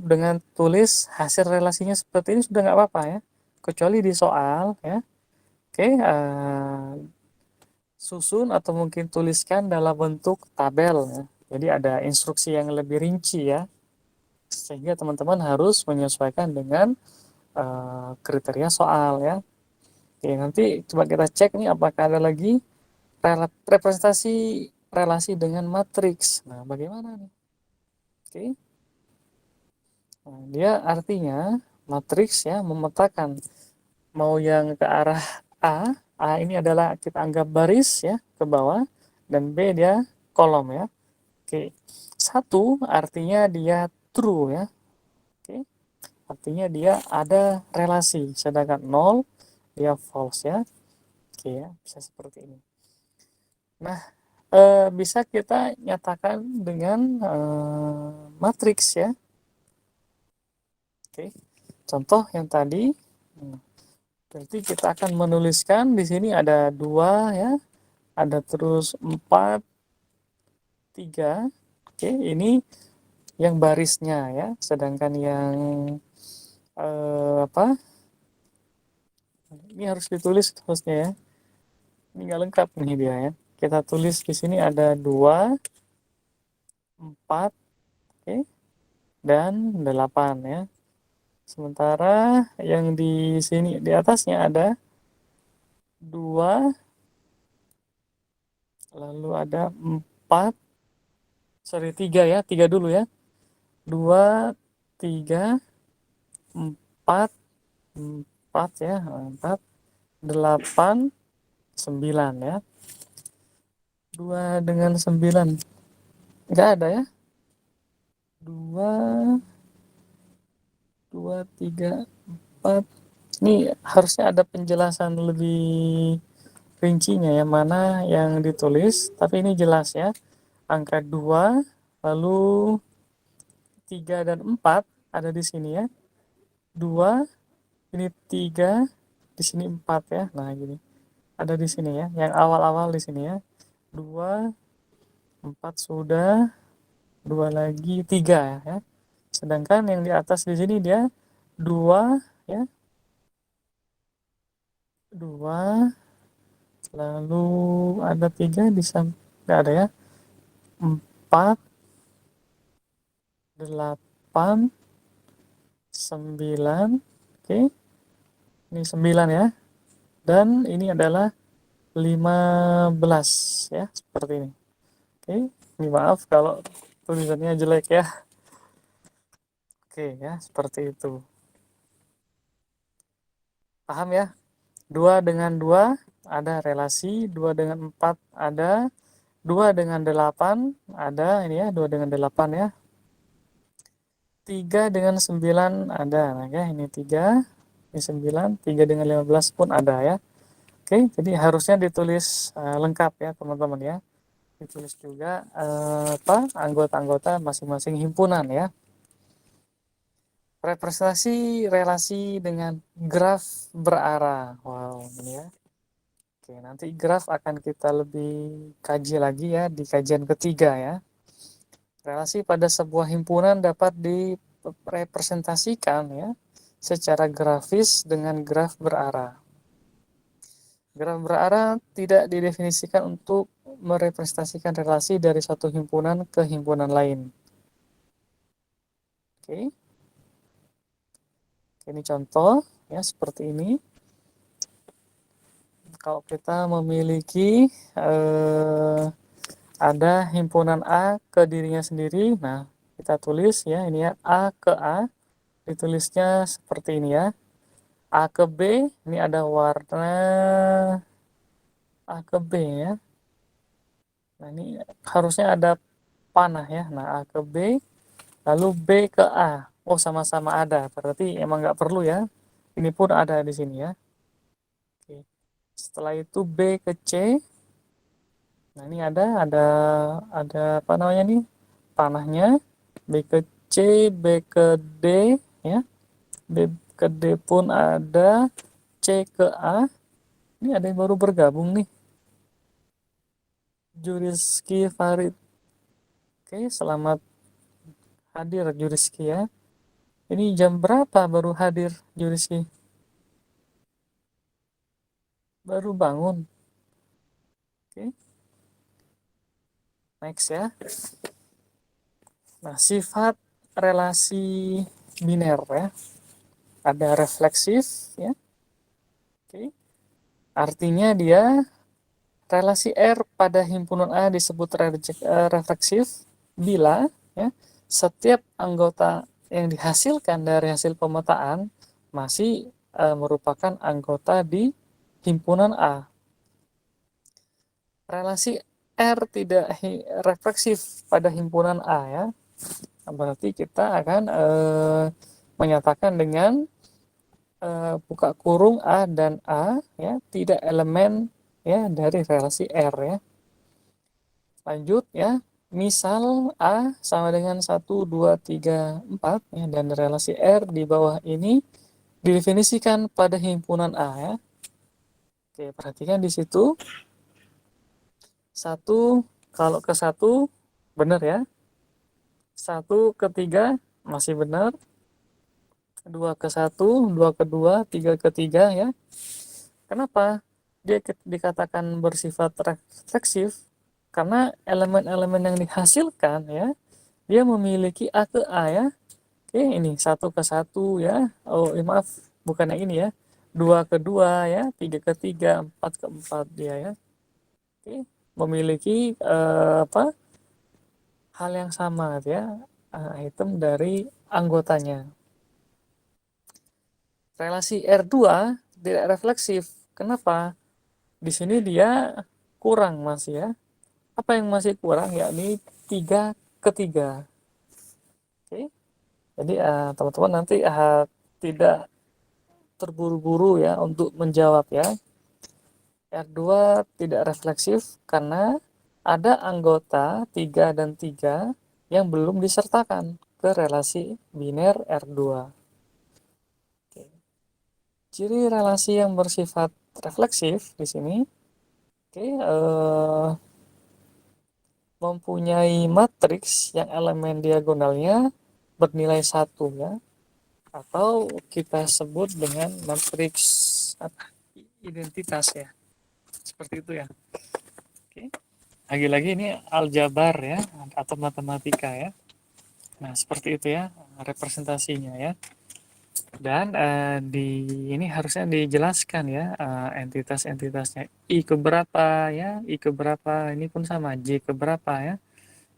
Speaker 1: dengan tulis hasil relasinya seperti ini sudah nggak apa-apa ya. Kecuali di soal ya. Oke, susun atau mungkin tuliskan dalam bentuk tabel ya. Jadi ada instruksi yang lebih rinci ya. Sehingga teman-teman harus menyesuaikan dengan kriteria soal ya. Oke, nanti coba kita cek nih apakah ada lagi representasi relasi dengan matriks. Nah, bagaimana nih? Oke. Nah, dia artinya matriks ya memetakan mau yang ke arah A, A ini adalah kita anggap baris ya ke bawah, dan B dia kolom ya. Oke. 1 artinya dia true ya. Oke. Artinya dia ada relasi, sedangkan 0 dia false ya. Oke ya, bisa seperti ini. Nah, bisa kita nyatakan dengan matriks ya. Oke. Contoh yang tadi, berarti kita akan menuliskan di sini ada 2 ya, ada terus 4, 3. Oke, ini yang barisnya ya, sedangkan yang apa? Ini harus ditulis terusnya ya. Ini nggak lengkap nih dia ya. Kita tulis di sini ada 2, 4, oke, dan 8 ya. Sementara yang di sini di atasnya ada 2, lalu ada 4, sorry 3 ya, 3 dulu ya. 2, 3, 4, 4 ya, 4, 8, 9 ya. 2 dengan 9 nggak ada ya. 2, 2, 3, 4. Ini harusnya ada penjelasan lebih rincinya ya, mana yang ditulis, tapi ini jelas ya. Angka 2, lalu 3 dan 4 ada di sini ya. 2, ini 3, di sini 4 ya. Nah, gini. Ada di sini ya, yang awal-awal di sini ya. 2, 4 sudah, 2 lagi 3 ya. Sedangkan yang di atas di sini dia 2 ya. 2, lalu ada 3 di samping, nggak ada ya. 4, 8, 9, oke. Ini 9 ya. Dan ini adalah 15 ya, seperti ini. Oke, ini maaf kalau tulisannya jelek ya. Oke ya, seperti itu. Paham ya? 2 dengan 2 ada relasi, 2 dengan 4 ada, 2 dengan 8 ada, ini ya, 2 dengan 8 ya. 3 dengan 9 ada, nah ya, ini 3, ini 9, 3 dengan 15 pun ada ya. Oke, jadi harusnya ditulis lengkap ya teman-teman ya. Ditulis juga anggota-anggota masing-masing himpunan ya. Representasi relasi dengan graf berarah. Wow, ini ya. Oke, nanti graf akan kita lebih kaji lagi ya di kajian ketiga ya. Relasi pada sebuah himpunan dapat direpresentasikan ya secara grafis dengan graf berarah. Graf berarah tidak didefinisikan untuk merepresentasikan relasi dari satu himpunan ke himpunan lain. Oke. Ini contoh ya seperti ini. Kalau kita memiliki ada himpunan A ke dirinya sendiri, nah kita tulis ya ini ya A ke A, ditulisnya seperti ini ya. A ke B, ini ada warna A ke B ya. Nah ini harusnya ada panah ya. Nah A ke B, lalu B ke A. Oh sama-sama ada, berarti emang nggak perlu ya. Ini pun ada di sini ya. Oke. Setelah itu B ke C. Nah ini ada apa namanya nih panahnya. B ke C, B ke D ya. B ke D pun ada, C ke A. Ini ada yang baru bergabung nih. Juriski Farid. Oke, selamat hadir Juriski ya. Ini jam berapa baru hadir Juriski? Baru bangun. Oke. Next ya. Nah, sifat relasi biner ya. Ada refleksif ya. Oke. Artinya dia relasi R pada himpunan A disebut refleksif bila ya, setiap anggota yang dihasilkan dari hasil pemetaan masih merupakan anggota di himpunan A. Relasi R tidak refleksif pada himpunan A ya. Berarti kita akan menyatakan dengan buka kurung A dan A ya tidak elemen ya dari relasi R ya. Lanjut ya. Misal A sama dengan 1, 2, 3, 4 ya, dan relasi R di bawah ini didefinisikan pada himpunan A ya. Oke, perhatikan di situ. 1 kalau ke 1 benar ya. 1 ke 3 masih benar. 2 ke 1, 2 ke 2, 3 ke 3 ya. Kenapa dia dikatakan bersifat refleksif? Karena elemen-elemen yang dihasilkan ya, dia memiliki A ke A ya. Oke, ini 1 ke 1 ya. Oh, maaf, bukan yang ini ya. 2 ke 2 ya, 3 ke 3, 4 ke 4 dia ya. Oke, memiliki hal yang sama ya, item dari anggotanya. Relasi R2 tidak refleksif. Kenapa? Di sini dia kurang masih ya. Apa yang masih kurang? Yakni 3 ke 3. Oke. Jadi teman-teman nanti tidak terburu-buru ya untuk menjawab ya. R2 tidak refleksif karena ada anggota 3 dan 3 yang belum disertakan ke relasi biner R2. Oke. Ciri relasi yang bersifat refleksif di sini mempunyai matriks yang elemen diagonalnya bernilai 1 ya, atau kita sebut dengan matriks identitas ya, seperti itu ya. Oke. Lagi-lagi ini aljabar ya, atau matematika ya. Nah, seperti itu ya representasinya ya. Dan ini harusnya dijelaskan ya entitas-entitasnya. I keberapa ya, I keberapa, ini pun sama, J keberapa ya,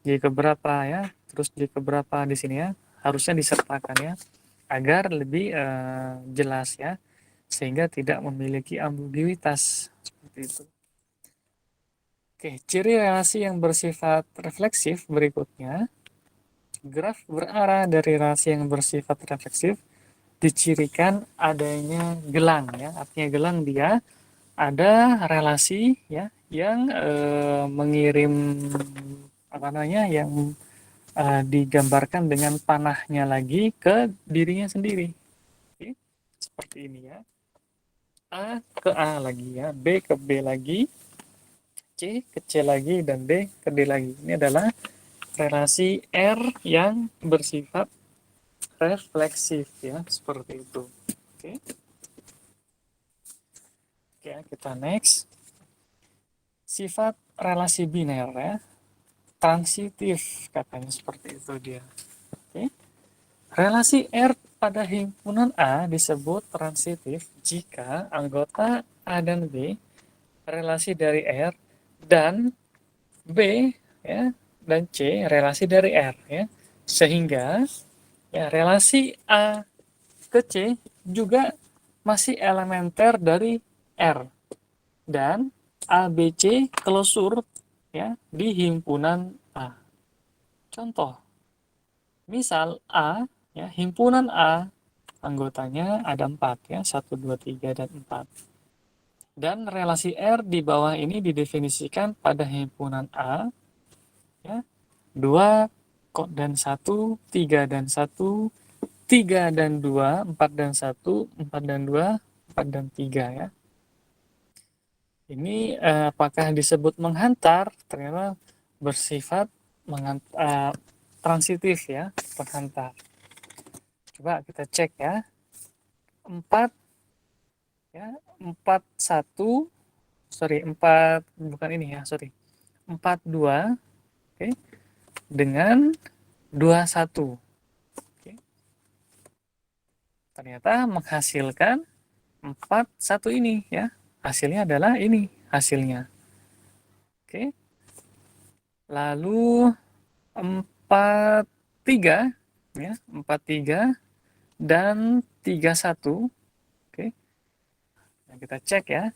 Speaker 1: J keberapa ya, terus J keberapa di sini ya, harusnya disertakan ya, agar lebih jelas ya, sehingga tidak memiliki ambiguitas seperti itu. Oke, ciri relasi yang bersifat refleksif berikutnya, graf berarah dari relasi yang bersifat refleksif dicirikan adanya gelang ya, artinya gelang dia ada relasi ya yang mengirim apa namanya yang digambarkan dengan panahnya lagi ke dirinya sendiri. Oke, seperti ini ya. A ke A lagi ya, B ke B lagi, C ke C lagi, dan D ke D lagi. Ini adalah relasi R yang bersifat refleksif ya, seperti itu. Oke. Oke, kita next. Sifat relasi biner ya, transitif katanya, seperti itu dia. Oke. Relasi R pada himpunan A disebut transitif jika anggota A dan B relasi dari R dan B ya dan C relasi dari R ya. Sehingga ya relasi A ke C juga masih elementer dari R, dan ABC klosur ya di himpunan A. Contoh, misal A ya, himpunan A anggotanya ada 4 ya, 1 2 3 dan 4. Dan relasi R di bawah ini didefinisikan pada himpunan A ya, 2 dan 1, 3 dan 1, 3 dan 2, 4 dan 1, 4 dan 2, 4 dan 3 ya. Ini apakah disebut menghantar? Ternyata bersifat transitif ya, menghantar. Coba kita cek ya. 4 ya, 41 sorry 4 bukan ini ya, sorry. 42 oke, dengan 21. Oke. Ternyata menghasilkan 41 ini ya. Hasilnya adalah ini hasilnya. Oke. Lalu 43 ya, 43 dan 31. Oke. Nah, kita cek ya.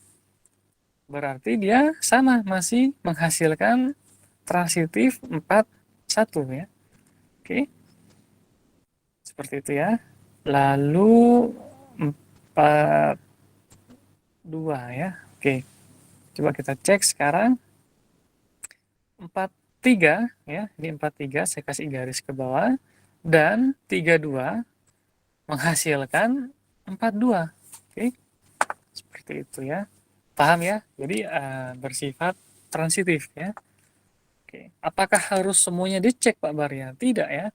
Speaker 1: berarti dia sama, masih menghasilkan transitif 41 ya. Oke, seperti itu ya. Lalu 42 ya. Oke, coba kita cek sekarang. 43 ya, ini 43 saya kasih garis ke bawah, dan 32 menghasilkan 42. Oke, seperti itu ya. Paham ya? Jadi bersifat transitif ya. Oke, apakah harus semuanya dicek Pak Barya? Tidak ya.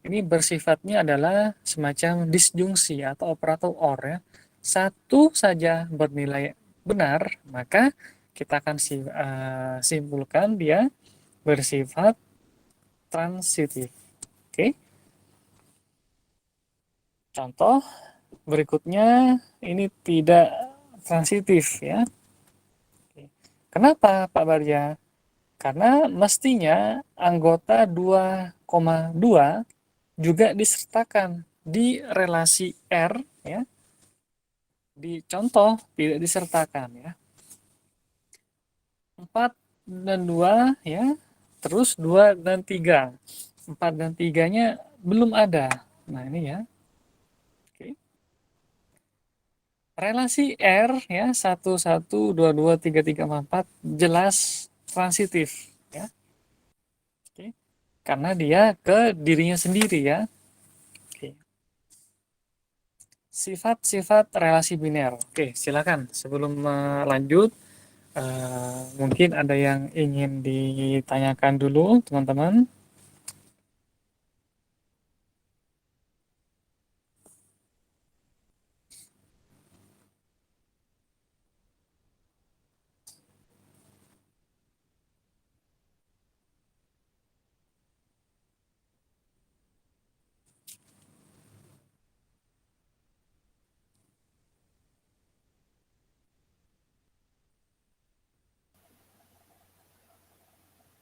Speaker 1: Ini bersifatnya adalah semacam disjungsi atau operator OR ya. Satu saja bernilai benar, maka kita akan simpulkan dia bersifat transitif. Oke. Contoh berikutnya ini tidak transitif ya. Kenapa Pak Barja? Karena mestinya anggota 2,2 juga disertakan di relasi R ya. Di contoh tidak disertakan ya. 4 dan 2 ya. Terus 2 dan 3. 4 dan 3-nya belum ada. Nah, ini ya. Oke. Relasi R ya 1, 1, 2, 2, 3, 3, 4 jelas transitif ya. Oke. Karena dia ke dirinya sendiri ya. Oke. Sifat-sifat relasi biner. Oke, silakan sebelum lanjut mungkin ada yang ingin ditanyakan dulu teman-teman.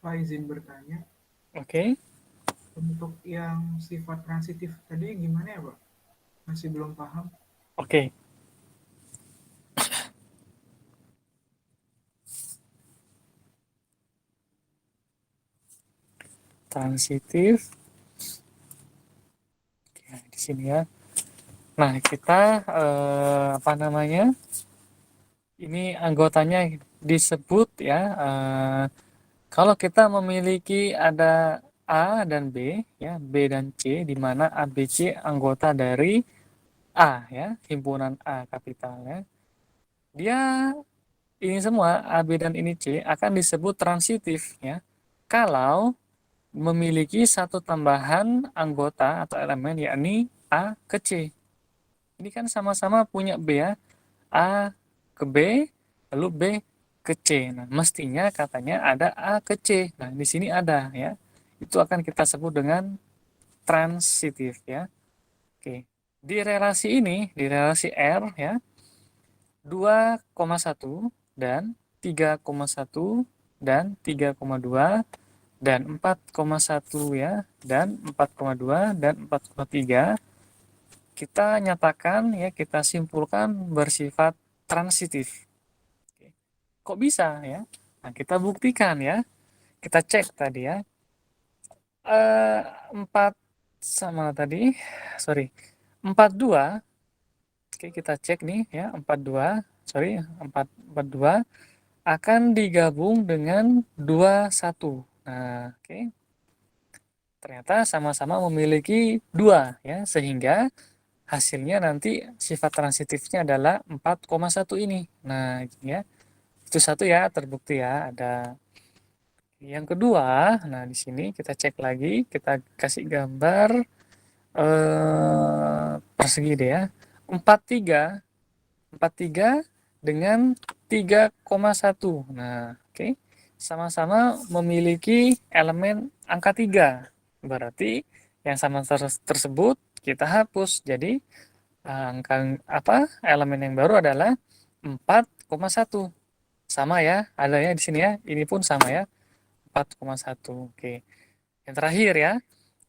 Speaker 3: Pak izin bertanya,
Speaker 1: Oke.
Speaker 3: untuk yang sifat transitif tadi gimana ya Pak? Masih belum paham.
Speaker 1: Oke. Transitif. Oke, di sini ya. Nah, kita apa namanya? Ini anggotanya disebut ya. Kalau kita memiliki ada A dan B, ya B dan C, di mana A, B, C anggota dari A, ya himpunan A kapital ya. Dia ini semua A, B dan ini C akan disebut transitif ya. Kalau memiliki satu tambahan anggota atau elemen yakni A ke C. Ini kan sama-sama punya B ya. A ke B, lalu B ke C. Nah, mestinya katanya ada A ke C. Nah, di sini ada ya. Itu akan kita sebut dengan transitif ya. Oke. Di relasi ini, di relasi R ya, 2,1 dan 3,1 dan 3,2 dan 4,1 ya, dan 4,2 dan 4,3 kita nyatakan ya, kita simpulkan bersifat transitif. Kok bisa ya? Nah, kita buktikan ya. Kita cek tadi ya. 4 sama tadi, sorry, 42. Oke, kita cek nih ya, 42, sorry, 442 akan digabung dengan 21. Nah, oke. Ternyata sama-sama memiliki 2 ya, sehingga hasilnya nanti sifat transitifnya adalah 4,1 ini. Nah, ya. Itu satu ya, terbukti ya, ada. Yang kedua, nah di sini kita cek lagi, kita kasih gambar persegi deh ya. 43, 43 dengan 3,1. Nah, oke. Sama-sama memiliki elemen angka 3. Berarti yang sama tersebut kita hapus. Jadi angka apa? Elemen yang baru adalah 4,1. Sama ya, ada ya di sini ya. Ini pun sama ya. 4,1. Oke. Yang terakhir ya.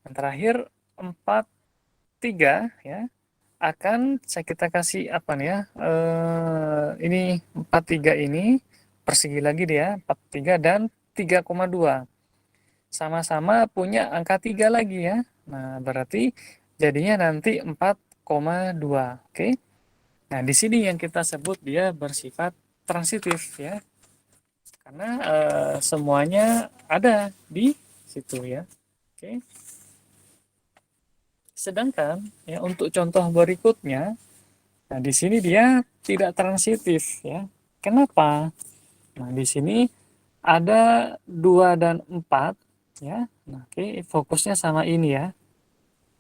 Speaker 1: Yang terakhir 43 ya. Akan kita kasih apa nih ya? Ini 43 ini persegi lagi dia, 43 dan 3,2. Sama-sama punya angka 3 lagi ya. Nah, berarti jadinya nanti 4,2. Oke. Nah, di sini yang kita sebut dia bersifat transitif ya. Karena semuanya ada di situ ya. Oke. Sedangkan ya untuk contoh berikutnya, nah di sini dia tidak transitif ya. Kenapa? Nah, di sini ada 2 dan 4 ya. Nah, oke, fokusnya sama ini ya.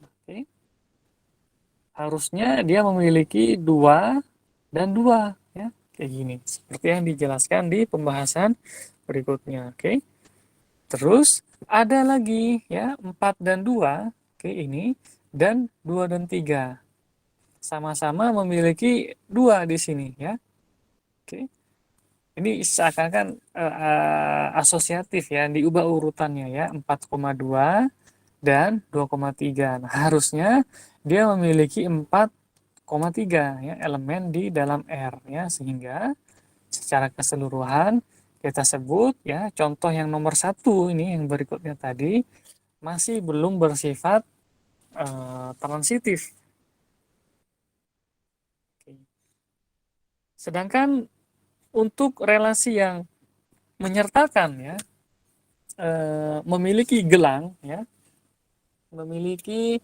Speaker 1: Oke. Harusnya dia memiliki 2 dan 2 ya. Kayak gini. Seperti yang dijelaskan di pembahasan berikutnya. Oke. Terus ada lagi ya 4 dan 2. Oke, ini dan 2 dan 3. Sama-sama memiliki 2 di sini ya. Oke. Ini seakan-akan asosiatif ya, diubah urutannya ya, 4,2 dan 2,3. Nah, harusnya dia memiliki 4,3 ya elemen di dalam R ya, sehingga secara keseluruhan kita sebut ya contoh yang nomor 1 ini yang berikutnya tadi masih belum bersifat transitif. Sedangkan untuk relasi yang menyertakan ya memiliki gelang ya, memiliki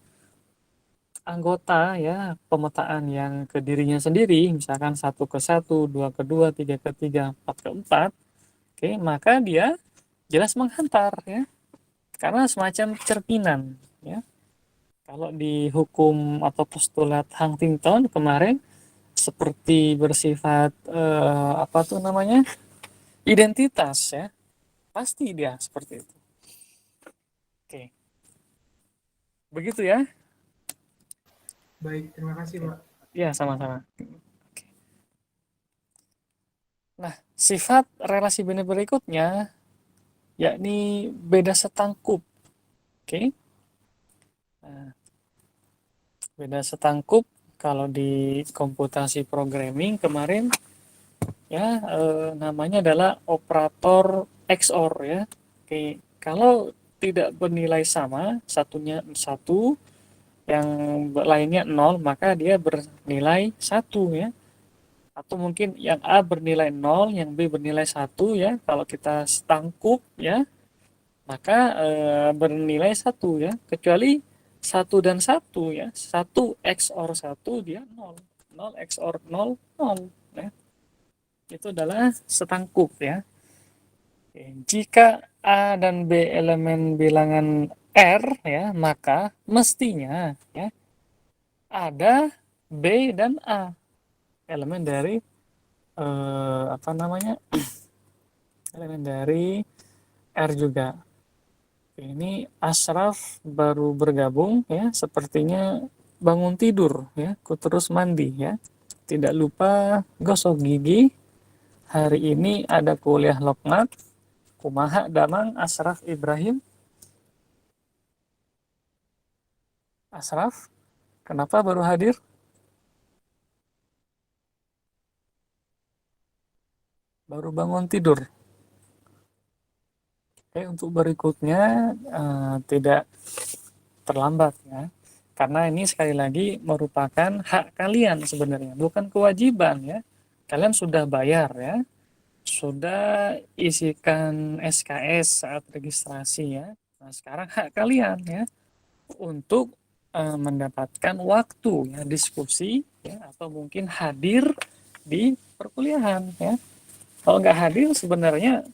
Speaker 1: anggota ya pemetaan yang ke dirinya sendiri, misalkan 1 ke 1, 2 ke 2, 3 ke 3, 4 ke 4, oke, maka dia jelas menghantar ya, karena semacam cerminan ya. Kalau di hukum atau postulat Huntington kemarin seperti bersifat apa tuh namanya, identitas ya, pasti dia seperti itu. Oke, begitu ya.
Speaker 3: Baik, terima kasih, Pak.
Speaker 1: Ya, sama-sama. Nah, sifat relasi bina berikutnya yakni beda setangkup. Oke. Nah, beda setangkup kalau di komputasi programming kemarin ya namanya adalah operator XOR ya. Oke, kalau tidak bernilai sama, satunya 1, yang lainnya 0, maka dia bernilai 1 ya. Atau mungkin yang A bernilai 0, yang B bernilai 1 ya. Kalau kita setangkup ya, maka bernilai 1 ya. Kecuali 1 dan 1 ya. 1 XOR 1 dia 0. 0 XOR 0, 0 ya. Itu adalah setangkup ya. Jika A dan B elemen bilangan R ya, maka mestinya ya ada B dan A elemen dari apa namanya, elemen dari R juga. Ini Ashraf baru bergabung ya, sepertinya bangun tidur ya, ku terus mandi ya. Tidak lupa gosok gigi. Hari ini ada kuliah lokmat. Kumaha damang Ashraf Ibrahim. Ashraf, kenapa baru hadir? Baru bangun tidur. Oke, untuk berikutnya tidak terlambat ya. Karena ini sekali lagi merupakan hak kalian sebenarnya, bukan kewajiban ya. Kalian sudah bayar ya, sudah isikan SKS saat registrasi ya. Nah, sekarang hak kalian ya untuk mendapatkan waktu ya diskusi ya, atau mungkin hadir di perkuliahan ya. Kalau nggak hadir sebenarnya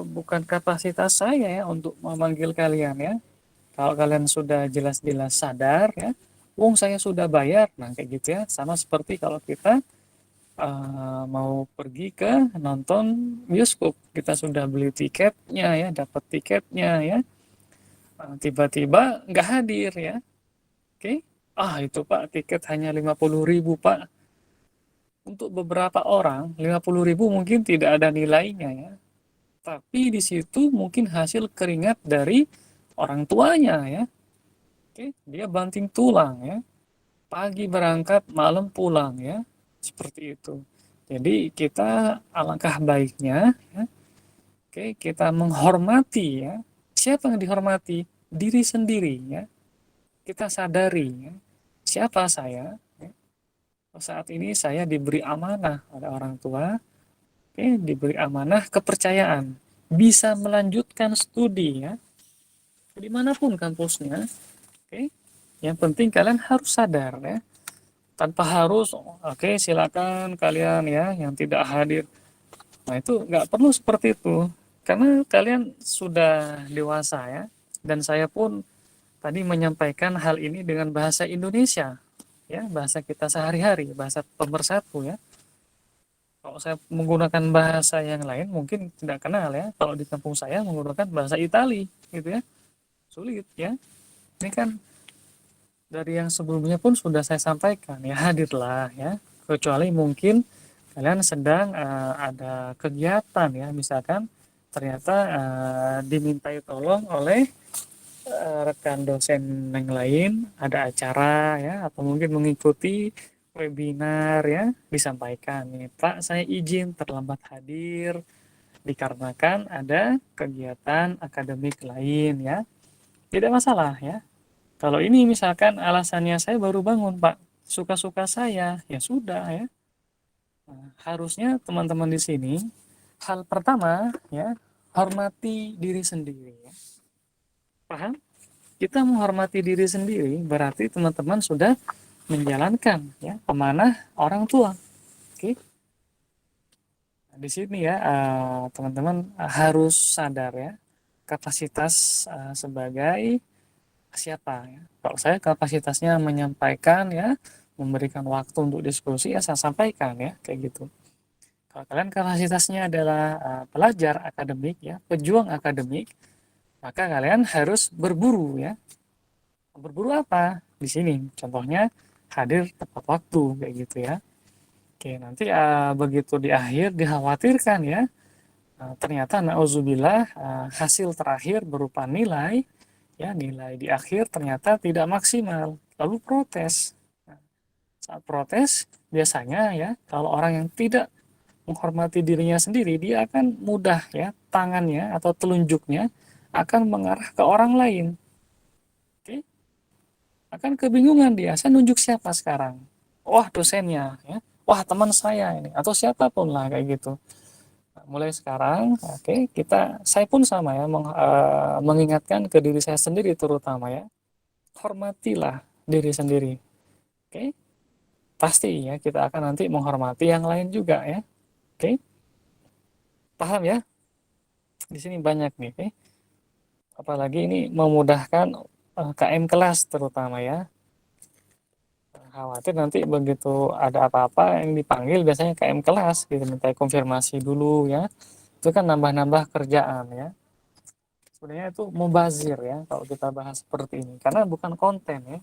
Speaker 1: bukan kapasitas saya ya untuk memanggil kalian ya. Kalau kalian sudah jelas-jelas sadar ya, wong saya sudah bayar, nah kayak gitu ya. Sama seperti kalau kita mau pergi ke nonton bioskop, kita sudah beli tiketnya ya, dapat tiketnya ya, tiba-tiba nggak hadir ya, oke, itu Pak tiket hanya 50.000 Pak. Untuk beberapa orang 50.000 mungkin tidak ada nilainya ya, tapi di situ mungkin hasil keringat dari orang tuanya ya. Oke, dia banting tulang ya. Pagi berangkat, malam pulang ya. Seperti itu. Jadi kita alangkah baiknya ya, kita menghormati ya. Siapa yang dihormati? Diri sendiri ya. Kita sadari ya, siapa saya? Ya. Saat ini saya diberi amanah oleh orang tua, diberi amanah kepercayaan, bisa melanjutkan studi ya, dimanapun kampusnya. Yang penting kalian harus sadar ya, tanpa harus silakan kalian ya yang tidak hadir. Nah itu nggak perlu seperti itu, karena kalian sudah dewasa ya, dan saya pun tadi menyampaikan hal ini dengan bahasa Indonesia ya, bahasa kita sehari-hari, bahasa pemersatu ya. Kalau saya menggunakan bahasa yang lain mungkin tidak kenal ya. Kalau di kampung saya menggunakan bahasa Itali gitu ya, sulit ya. Ini kan dari yang sebelumnya pun sudah saya sampaikan ya, hadirlah ya. Kecuali mungkin kalian sedang ada kegiatan ya, misalkan ternyata dimintai tolong oleh rekan dosen yang lain, ada acara ya, atau mungkin mengikuti webinar ya, disampaikan nih, Pak saya izin terlambat hadir dikarenakan ada kegiatan akademik lain ya, tidak masalah ya. Kalau ini misalkan alasannya saya baru bangun Pak, suka-suka saya, ya sudah ya. Nah, harusnya teman-teman di sini, hal pertama ya, hormati diri sendiri ya. Paham? Kita menghormati diri sendiri berarti teman-teman sudah menjalankan ya amanah orang tua. Oke. Nah, di sini ya teman-teman harus sadar ya kapasitas sebagai siapa ya. Kalau saya kapasitasnya menyampaikan ya, memberikan waktu untuk diskusi ya saya sampaikan ya kayak gitu. Kalau kalian kapasitasnya adalah pelajar akademik ya, pejuang akademik, maka kalian harus berburu ya. Berburu apa? Di sini contohnya hadir tepat waktu kayak gitu ya. Oke, nanti begitu di akhir dikhawatirkan ya, ternyata nauzubillah hasil terakhir berupa nilai ya, nilai di akhir ternyata tidak maksimal, lalu protes. Nah, saat protes biasanya ya, kalau orang yang tidak menghormati dirinya sendiri, dia akan mudah ya, tangannya atau telunjuknya akan mengarah ke orang lain. Oke, akan kebingungan dia, saya nunjuk siapa sekarang? Wah dosennya ya, wah teman saya ini, atau siapapun lah kayak gitu. Nah, mulai sekarang saya pun sama ya, mengingatkan ke diri saya sendiri terutama ya, hormatilah diri sendiri. Oke, pasti ya kita akan nanti menghormati yang lain juga ya. Oke, paham ya? Di sini banyak nih. Oke, apalagi ini memudahkan KM kelas terutama ya. Khawatir nanti begitu ada apa-apa yang dipanggil biasanya KM kelas gitu, minta konfirmasi dulu ya. Itu kan nambah-nambah kerjaan ya. Sebenarnya itu mubazir ya kalau kita bahas seperti ini, karena bukan konten ya.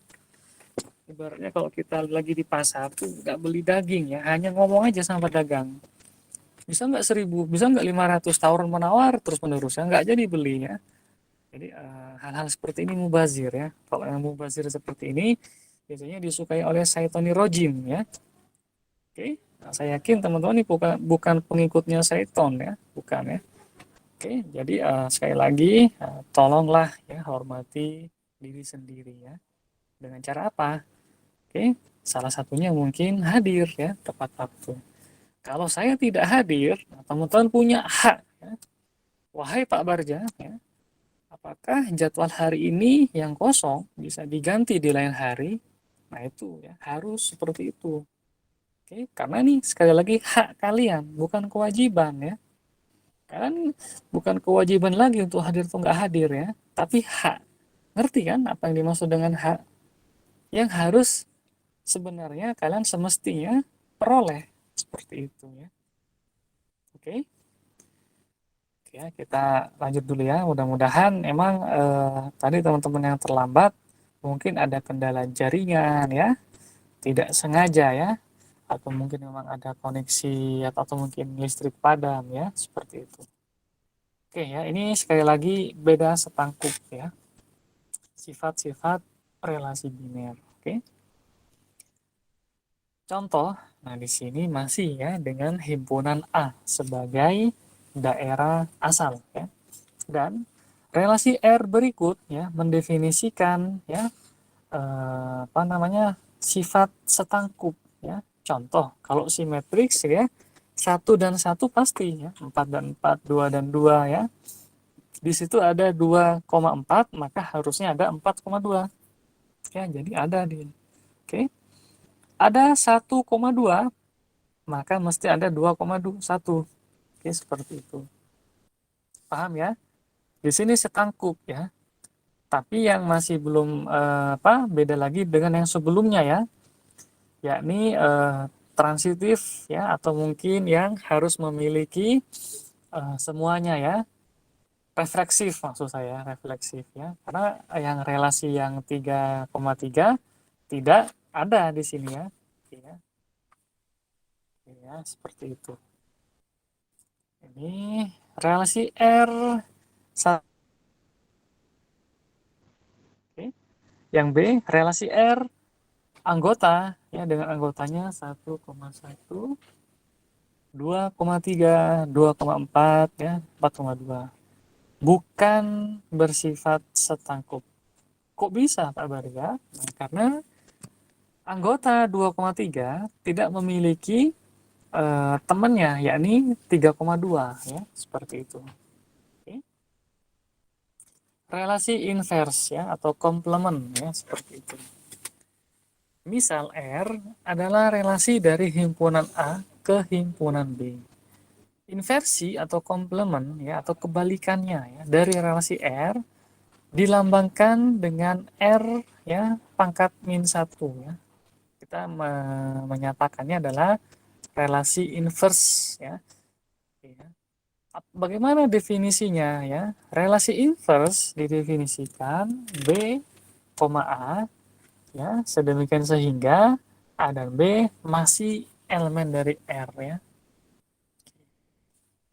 Speaker 1: Ibaratnya kalau kita lagi di pasar tuh nggak beli daging ya, hanya ngomong aja sama pedagang. Bisa nggak 1.000, bisa nggak 500, tawaran menawar terus menerus ya, nggak jadi beli ya. Jadi hal-hal seperti ini mubazir ya. Kalau yang mubazir seperti ini biasanya disukai oleh Syaitoni Rojim ya. Oke, nah, saya yakin teman-teman ini bukan pengikutnya Syaiton ya, bukan ya. Oke, jadi sekali lagi tolonglah ya hormati diri sendiri ya. Dengan cara apa? Oke, salah satunya mungkin hadir ya tepat waktu. Kalau saya tidak hadir, teman-teman punya hak. Ya. Wahai Pak Barja, ya, apakah jadwal hari ini yang kosong bisa diganti di lain hari? Nah itu ya harus seperti itu. Oke, karena ini sekali lagi hak kalian, bukan kewajiban ya. Kalian bukan kewajiban lagi untuk hadir atau nggak hadir ya, tapi hak. Ngerti kan apa yang dimaksud dengan hak? Yang harus sebenarnya kalian semestinya peroleh seperti itu ya. Oke. Ya, kita lanjut dulu ya. Mudah-mudahan emang tadi teman-teman yang terlambat mungkin ada kendala jaringan ya, tidak sengaja ya, atau mungkin memang ada koneksi atau mungkin listrik padam ya, seperti itu. Oke ya, ini sekali lagi beda setangkup ya, sifat-sifat relasi biner. Oke. Contoh, nah di sini masih ya dengan himpunan A sebagai daerah asal ya. Dan relasi R berikut ya mendefinisikan ya apa namanya sifat setangkup ya. Contoh, kalau simetriks ya 1 dan 1 pasti ya, 4 dan 4, 2 dan 2 ya. Di situ ada 2,4 maka harusnya ada 4,2. Ya, jadi ada di. Oke. Ada 1,2 maka mesti ada 2,1. Oke, seperti itu. Paham ya? Di sini setangkup ya. Tapi yang masih belum beda lagi dengan yang sebelumnya ya, yakni transitif ya atau mungkin yang harus memiliki semuanya ya. Refleksif maksud saya, refleksif ya. Karena yang relasi yang 3,3 tidak ada di sini ya. Ya, ya seperti itu. Ini relasi R. Oke. Yang B, relasi R anggota ya dengan anggotanya 1,1, 2,3, 2,4 ya, 4,2. Bukan bersifat setangkup. Kok bisa Pak Barga? Nah, karena anggota 2,3 tidak memiliki temannya yakni 3,2 ya, seperti itu. Oke. Relasi inverse ya atau komplement ya, seperti itu. Misal R adalah relasi dari himpunan A ke himpunan B. Inversi atau komplement ya atau kebalikannya ya dari relasi R dilambangkan dengan R ya pangkat -1 ya. Kita menyatakannya adalah relasi inverse ya. Bagaimana definisinya ya? Relasi inverse didefinisikan B, A ya, sedemikian sehingga A dan B masih elemen dari R ya.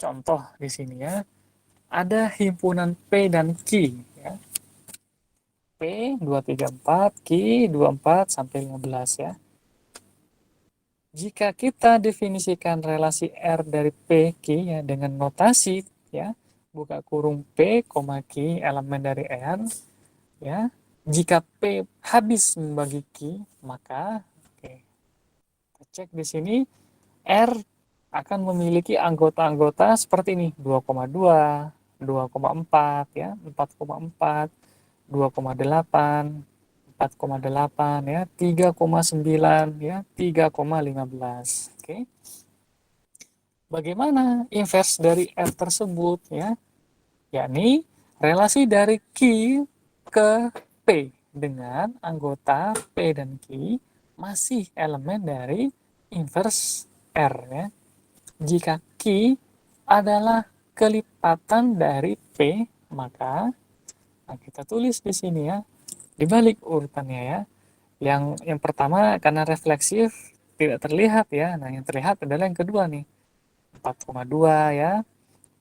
Speaker 1: Contoh di sini ya, ada himpunan P dan Q ya. P 2, 3, 4, Q 24 sampai 15 ya. Jika kita definisikan relasi R dari P Q ya dengan notasi ya, buka kurung P, Q elemen dari R ya. Jika P habis membagi Q, maka kita cek di sini R akan memiliki anggota-anggota seperti ini, 2,2, 2,4 ya, 4,4, 2,8, 4,8 ya, 3,9 ya, 3,15. Oke. Bagaimana inverse dari R tersebut ya? Yakni relasi dari Q ke P dengan anggota P dan Q masih elemen dari inverse R ya. Jika Q adalah kelipatan dari P, maka kita tulis di sini ya, dibalik urutannya ya. Yang pertama karena refleksif tidak terlihat ya. Nah, yang terlihat adalah yang kedua nih. 4,2 ya,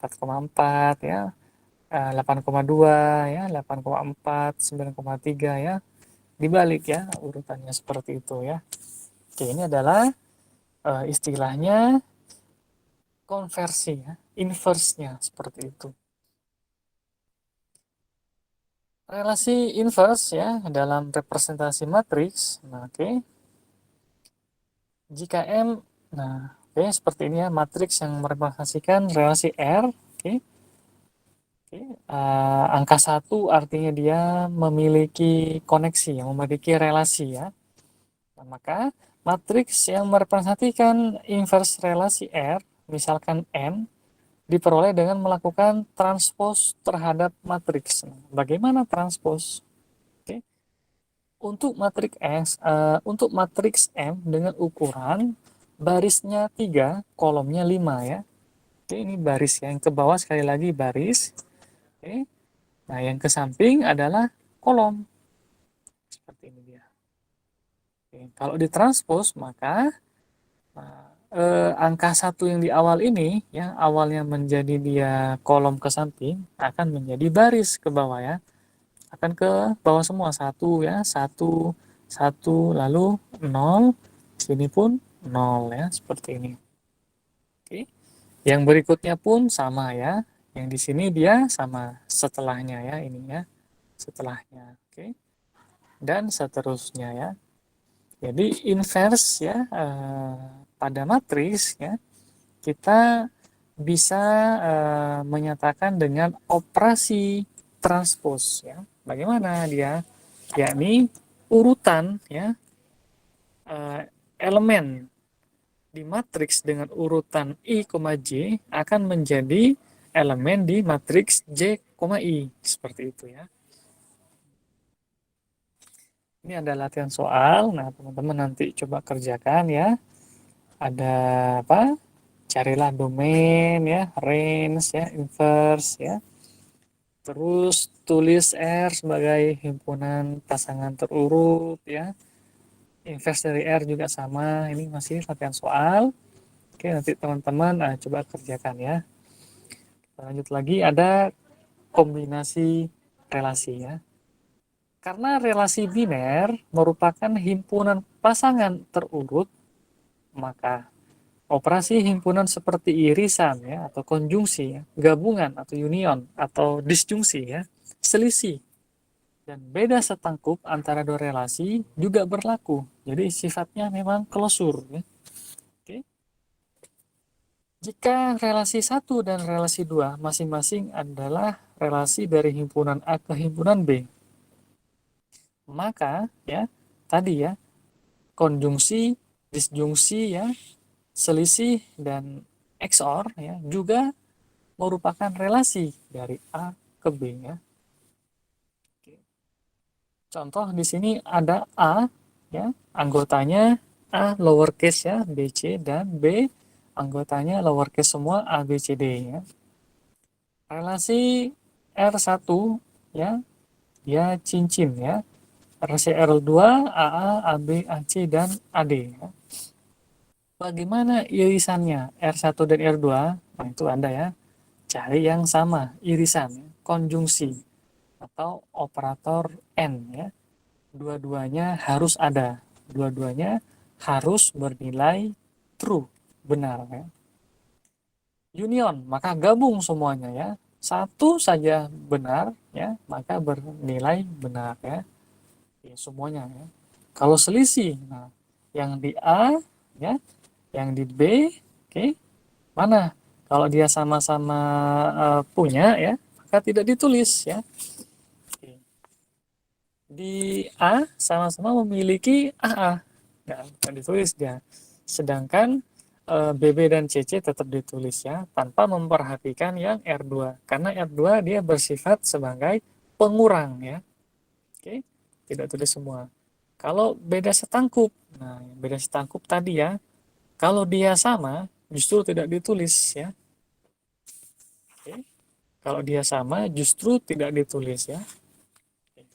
Speaker 1: 4,4 ya, 8,2 ya, 8,4, 9,3 ya. Dibalik ya urutannya seperti itu ya. Oke, ini adalah istilahnya konversi ya, inverse-nya seperti itu. Relasi inverse ya dalam representasi matriks. Nah, oke. Jika M, nah, oke, seperti ini ya, matriks yang merepresentasikan relasi R, oke. Oke, angka 1 artinya dia memiliki koneksi, yang memiliki relasi ya. Nah, maka matriks yang merepresentasikan inverse relasi R, misalkan N, diperoleh dengan melakukan transpose terhadap matriks. Nah, bagaimana transpose? Oke. Untuk matriks M dengan ukuran barisnya 3, kolomnya 5 ya. Oke, ini baris yang ke bawah sekali lagi baris. Oke. Nah, yang ke samping adalah kolom. Seperti ini dia. Oke, kalau ditranspos maka angka 1 yang di awal ini ya, awalnya menjadi dia kolom ke samping akan menjadi baris ke bawah ya. Akan ke bawah semua, 1 ya, 1 1 lalu 0 Sini pun 0 ya, seperti ini. Oke. Yang berikutnya pun sama ya. Yang di sini dia sama setelahnya ya, ini ya. Setelahnya. Oke. Dan seterusnya ya. Jadi inverse ya, pada matriks ya, kita bisa menyatakan dengan operasi transpose ya. Bagaimana dia? Yakni urutan ya, elemen di matriks dengan urutan I, J akan menjadi elemen di matriks J, I. Seperti itu ya. Ini ada latihan soal. Nah, teman-teman nanti coba kerjakan ya. Ada apa? Carilah domain ya, range ya, inverse ya. Terus tulis R sebagai himpunan pasangan terurut ya. Inverse dari R juga sama. Ini masih latihan soal. Oke, nanti teman-teman coba kerjakan ya. Lanjut lagi, ada kombinasi relasi ya. Karena relasi biner merupakan himpunan pasangan terurut, maka operasi himpunan seperti irisan ya atau konjungsi ya, gabungan atau union atau disjungsi ya, selisih dan beda setangkup antara dua relasi juga berlaku. Jadi sifatnya memang klosur ya. Oke. Jika relasi 1 dan relasi 2 masing-masing adalah relasi dari himpunan A ke himpunan B, maka ya tadi ya konjungsi, disjungsi ya, selisih dan XOR ya juga merupakan relasi dari A ke B ya. Contoh di sini ada A ya, anggotanya A lowercase ya, BC dan B anggotanya lowercase semua A, B, C, D ya. Relasi R1 ya, dia cincin ya. Relasi R2 AA, AB, AC dan AD ya. Bagaimana irisannya R1 dan R2? Nah, itu Anda ya. Cari yang sama, irisan, konjungsi atau operator N ya. Dua-duanya harus ada. Dua-duanya harus bernilai true, benar ya. Union, maka gabung semuanya ya. Satu saja benar ya, maka bernilai benar ya. Ya semuanya ya. Kalau selisih, nah yang di A ya, yang di B, oke, mana? Kalau dia sama-sama punya ya, maka tidak ditulis ya. Oke. Di A sama-sama memiliki AA, nggak ditulis dia. Sedangkan BB dan CC tetap ditulis ya, tanpa memperhatikan yang R2. Karena R2 dia bersifat sebagai pengurang ya. Oke, tidak tulis semua. Kalau beda setangkup, nah beda setangkup tadi ya, kalau dia sama justru tidak ditulis ya. Oke. Kalau dia sama justru tidak ditulis ya.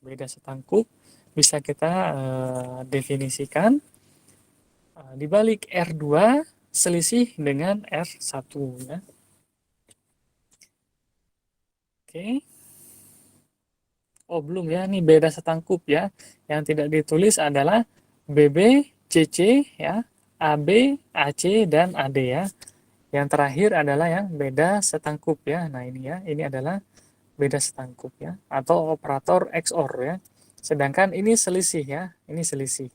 Speaker 1: Beda setangkup bisa kita definisikan dibalik R2 selisih dengan R1 ya. Oke. Oh belum ya, ini beda setangkup ya. Yang tidak ditulis adalah BB, CC ya, AB, AC dan AD ya. Yang terakhir adalah yang beda setangkup ya. Nah ini ya, ini adalah beda setangkup ya, atau operator XOR ya. Sedangkan ini selisih ya, ini selisih.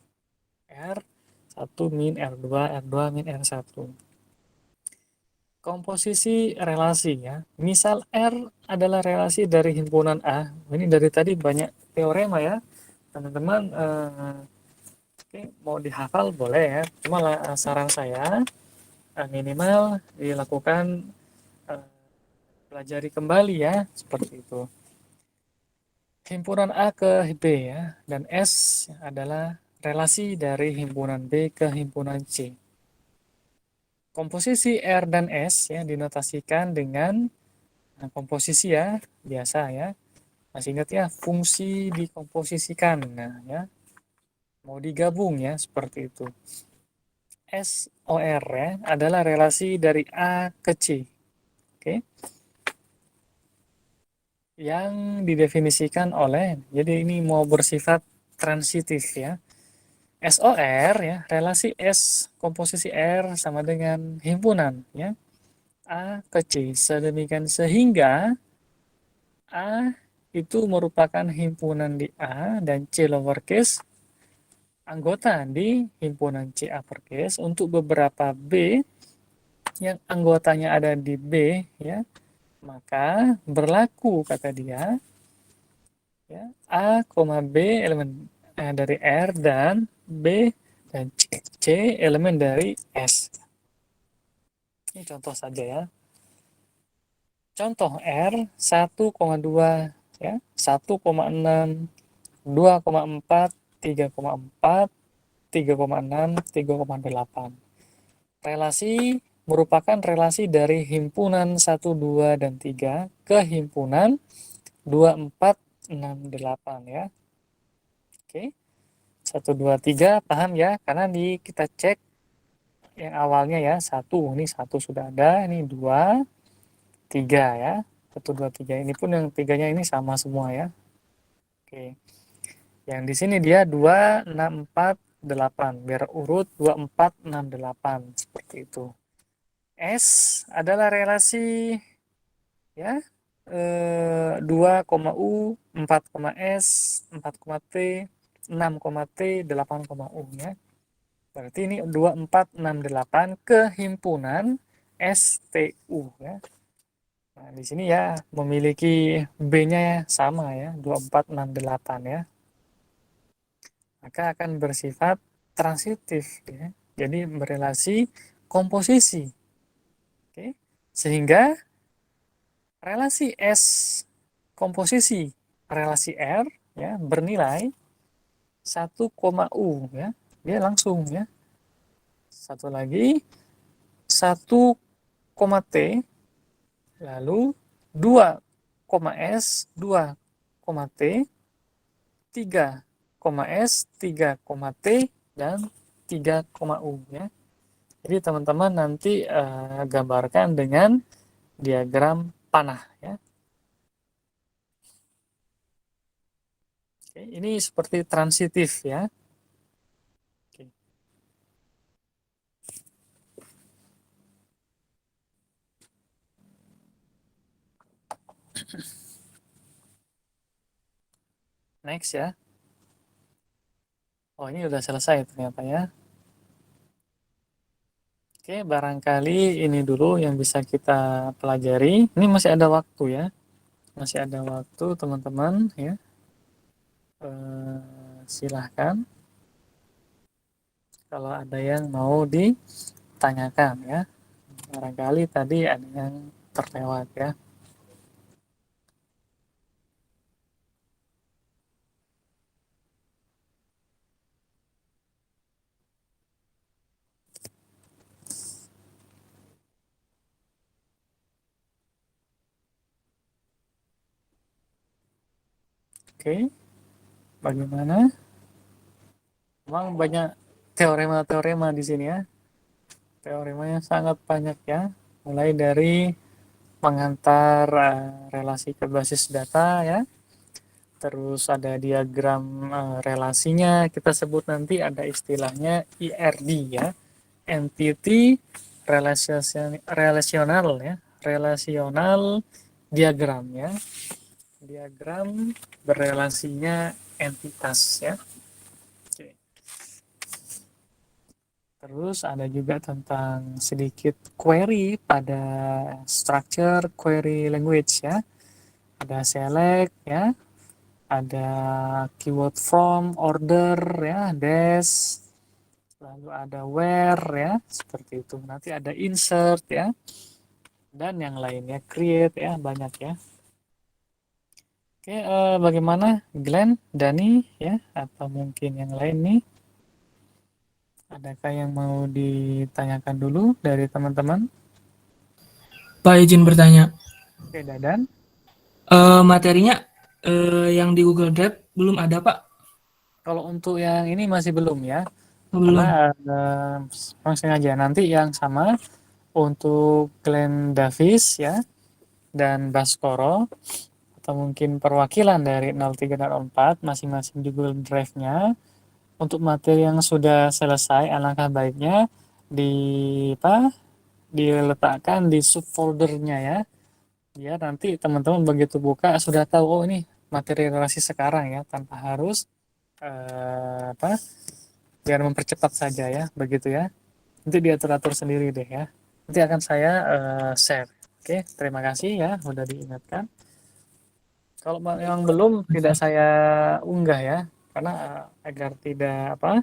Speaker 1: R1 min R2, R2 min R1. Komposisi relasi ya. Misal R adalah relasi dari himpunan A. Ini dari tadi banyak teorema ya. Teman-teman mau dihafal boleh ya. Cuma saran saya minimal dilakukan pelajari kembali ya, seperti itu. Himpunan A ke B ya, dan S adalah relasi dari himpunan B ke himpunan C. Komposisi R dan S ya dinotasikan dengan komposisi ya, biasa ya. Masih ingat ya, fungsi dikomposisikan. Nah ya, mau digabung ya, seperti itu. SOR ya, adalah relasi dari A ke C. Oke. Yang didefinisikan oleh, jadi ini mau bersifat transitif ya. SOR ya, relasi S komposisi R sama dengan himpunan ya. A ke C sedemikian sehingga A itu merupakan himpunan di A dan C lowercase anggota di himpunan C uppercase untuk beberapa B yang anggotanya ada di B ya, maka berlaku kata dia ya A, B elemen dari R dan B dan C elemen dari S. Ini contoh saja ya. Contoh R 1,2 ya, 1,6, 2,4, 3,4, 3,6, 3,8. Relasi merupakan relasi dari himpunan 1, 2, dan 3 ke himpunan 2, 4, 6, 8 ya. Oke. 1, 2, 3 paham ya? Karena kita cek yang awalnya ya, 1, ini 1 sudah ada, ini 2, 3 ya. 1, 2, 3. Ini pun yang tiganya ini sama semua ya. Oke. Yang di sini dia 2, 6, 4, 8. Biar urut 2, 4, 6, 8. Seperti itu. S adalah relasi ya 2, U, 4, S, 4, T, 6, T, 8, U ya. Berarti ini 2, 4, 6, 8 ke himpunan STU ya. Nah, di sini ya memiliki B-nya ya sama ya, 2, 4, 6, 8 ya. Maka akan bersifat transitif ya. Jadi berelasi komposisi. Oke. Sehingga relasi S komposisi relasi R ya bernilai 1, U ya. Dia langsung ya. Satu lagi 1, T lalu 2, S 2, T 3, S 3, T dan 3, U ya. Jadi teman-teman nanti gambarkan dengan diagram panah ya. Oke, ini seperti transitif ya. Oke. Next ya. Oh, ini udah selesai ternyata ya. Oke, barangkali ini dulu yang bisa kita pelajari. Ini masih ada waktu ya. Masih ada waktu teman-teman ya. Silahkan kalau ada yang mau ditanyakan ya. Barangkali tadi ada yang terlewat ya. Oke, bagaimana? Memang banyak teorema-teorema di sini ya. Teoremanya sangat banyak ya. Mulai dari mengantar relasi ke basis data ya. Terus ada diagram relasinya, kita sebut nanti ada istilahnya IRD ya. Entity relasional ya. Relasional diagram ya. Diagram berelasinya entitas ya. Oke. Terus ada juga tentang sedikit query pada structure query language ya. Ada select ya, ada keyword from, order ya, dash, lalu ada where ya, seperti itu. Nanti ada insert ya, dan yang lainnya create ya, banyak ya. Oke, bagaimana Glenn, Dani ya, atau mungkin yang lain nih? Adakah yang mau ditanyakan dulu dari teman-teman?
Speaker 2: Pak izin bertanya,
Speaker 1: Oke, Dadan.
Speaker 2: materinya yang di Google Drive belum ada Pak?
Speaker 1: Kalau untuk yang ini masih belum ya,
Speaker 2: Belum.
Speaker 1: karena langsung aja nanti yang sama untuk Glenn Davis ya dan Baskoro atau mungkin perwakilan dari 03 dan 04 masing-masing di Google Drive-nya untuk materi yang sudah selesai, alangkah baiknya di apa, diletakkan di subfoldernya ya. Biar nanti teman-teman begitu buka sudah tahu, oh ini materi relasi sekarang ya, tanpa harus apa, biar mempercepat saja ya, begitu ya. Nanti diatur-atur sendiri deh ya. Nanti akan saya share. Oke, terima kasih ya udah diingatkan. Kalau yang belum tidak saya unggah ya, karena agar tidak apa,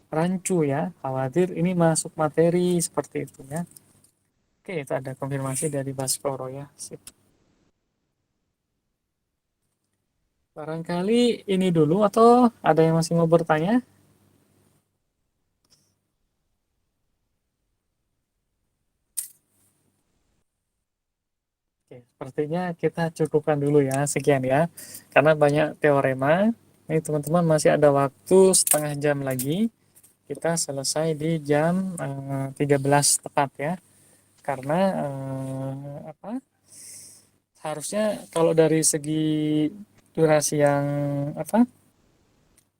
Speaker 1: rancu ya, khawatir ini masuk materi seperti itu ya. Oke, itu ada konfirmasi dari Baskoro ya. Sip. Barangkali ini dulu atau ada yang masih mau bertanya? Oke, sepertinya kita cukupkan dulu ya, sekian ya. Karena banyak teorema. Ini teman-teman masih ada waktu setengah jam lagi. Kita selesai di jam 13 tepat ya. Karena apa? Harusnya kalau dari segi durasi yang apa?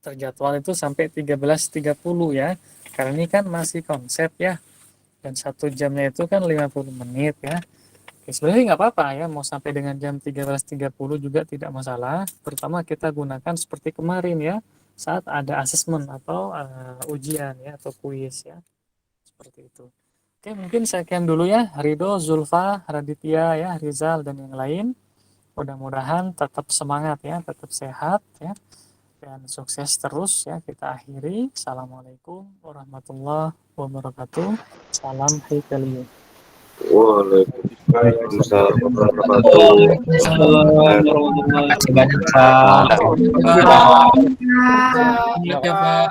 Speaker 1: Terjadwal itu sampai 13.30 ya. Karena ini kan masih konsep ya. Dan 1 jamnya itu kan 50 menit ya. Oke, sebenarnya nggak apa-apa ya, mau sampai dengan jam 13.30 juga tidak masalah. Terutama kita gunakan seperti kemarin ya, saat ada asesmen atau ujian ya, atau kuis ya, seperti itu. Oke, mungkin sekian dulu ya, Rido, Zulfa, Raditya ya, Rizal, dan yang lain. Mudah-mudahan tetap semangat ya, tetap sehat ya, dan sukses terus ya. Kita akhiri. Assalamualaikum warahmatullahi wabarakatuh. Salam Hikalium.
Speaker 4: Waalaikumsalam warahmatullahi wabarakatuh.
Speaker 2: Terima kasih banyak, Pak. Terima kasih, Pak.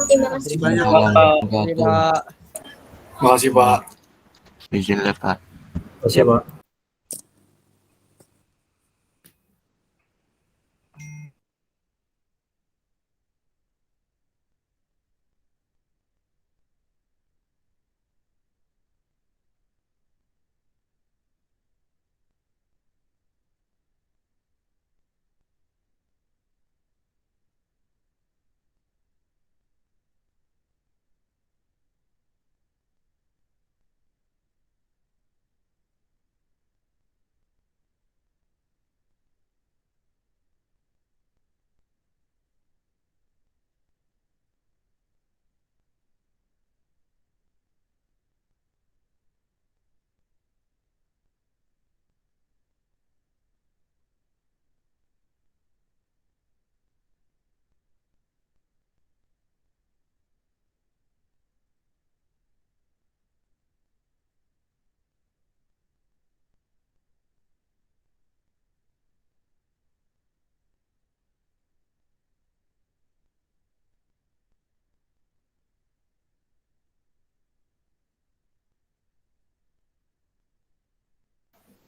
Speaker 5: Terima kasih banyak,
Speaker 4: Pak.
Speaker 6: Makasih Pak.
Speaker 4: Izin lihat Pak.
Speaker 6: Makasih Pak.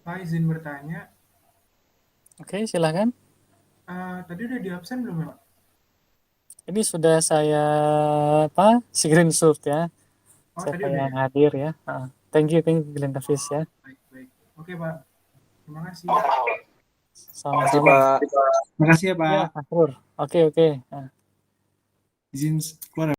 Speaker 3: Pak izin bertanya,
Speaker 1: Oke, silakan.
Speaker 3: tadi udah di absen belum ya Pak?
Speaker 1: Ini sudah saya apa, screenshot ya,
Speaker 3: Oh
Speaker 1: siapa
Speaker 3: tadi udah
Speaker 1: yang
Speaker 3: ya?
Speaker 1: hadir ya. Thank you Glenn Davis ya.
Speaker 3: Baik, baik. Oke Pak, terima kasih.
Speaker 6: Makasih
Speaker 1: Sama-sama.
Speaker 6: Pak.
Speaker 3: Terima kasih ya
Speaker 1: Ya,
Speaker 3: Pak.
Speaker 1: Akur. Oke, oke. Nah.
Speaker 3: Izin keluar.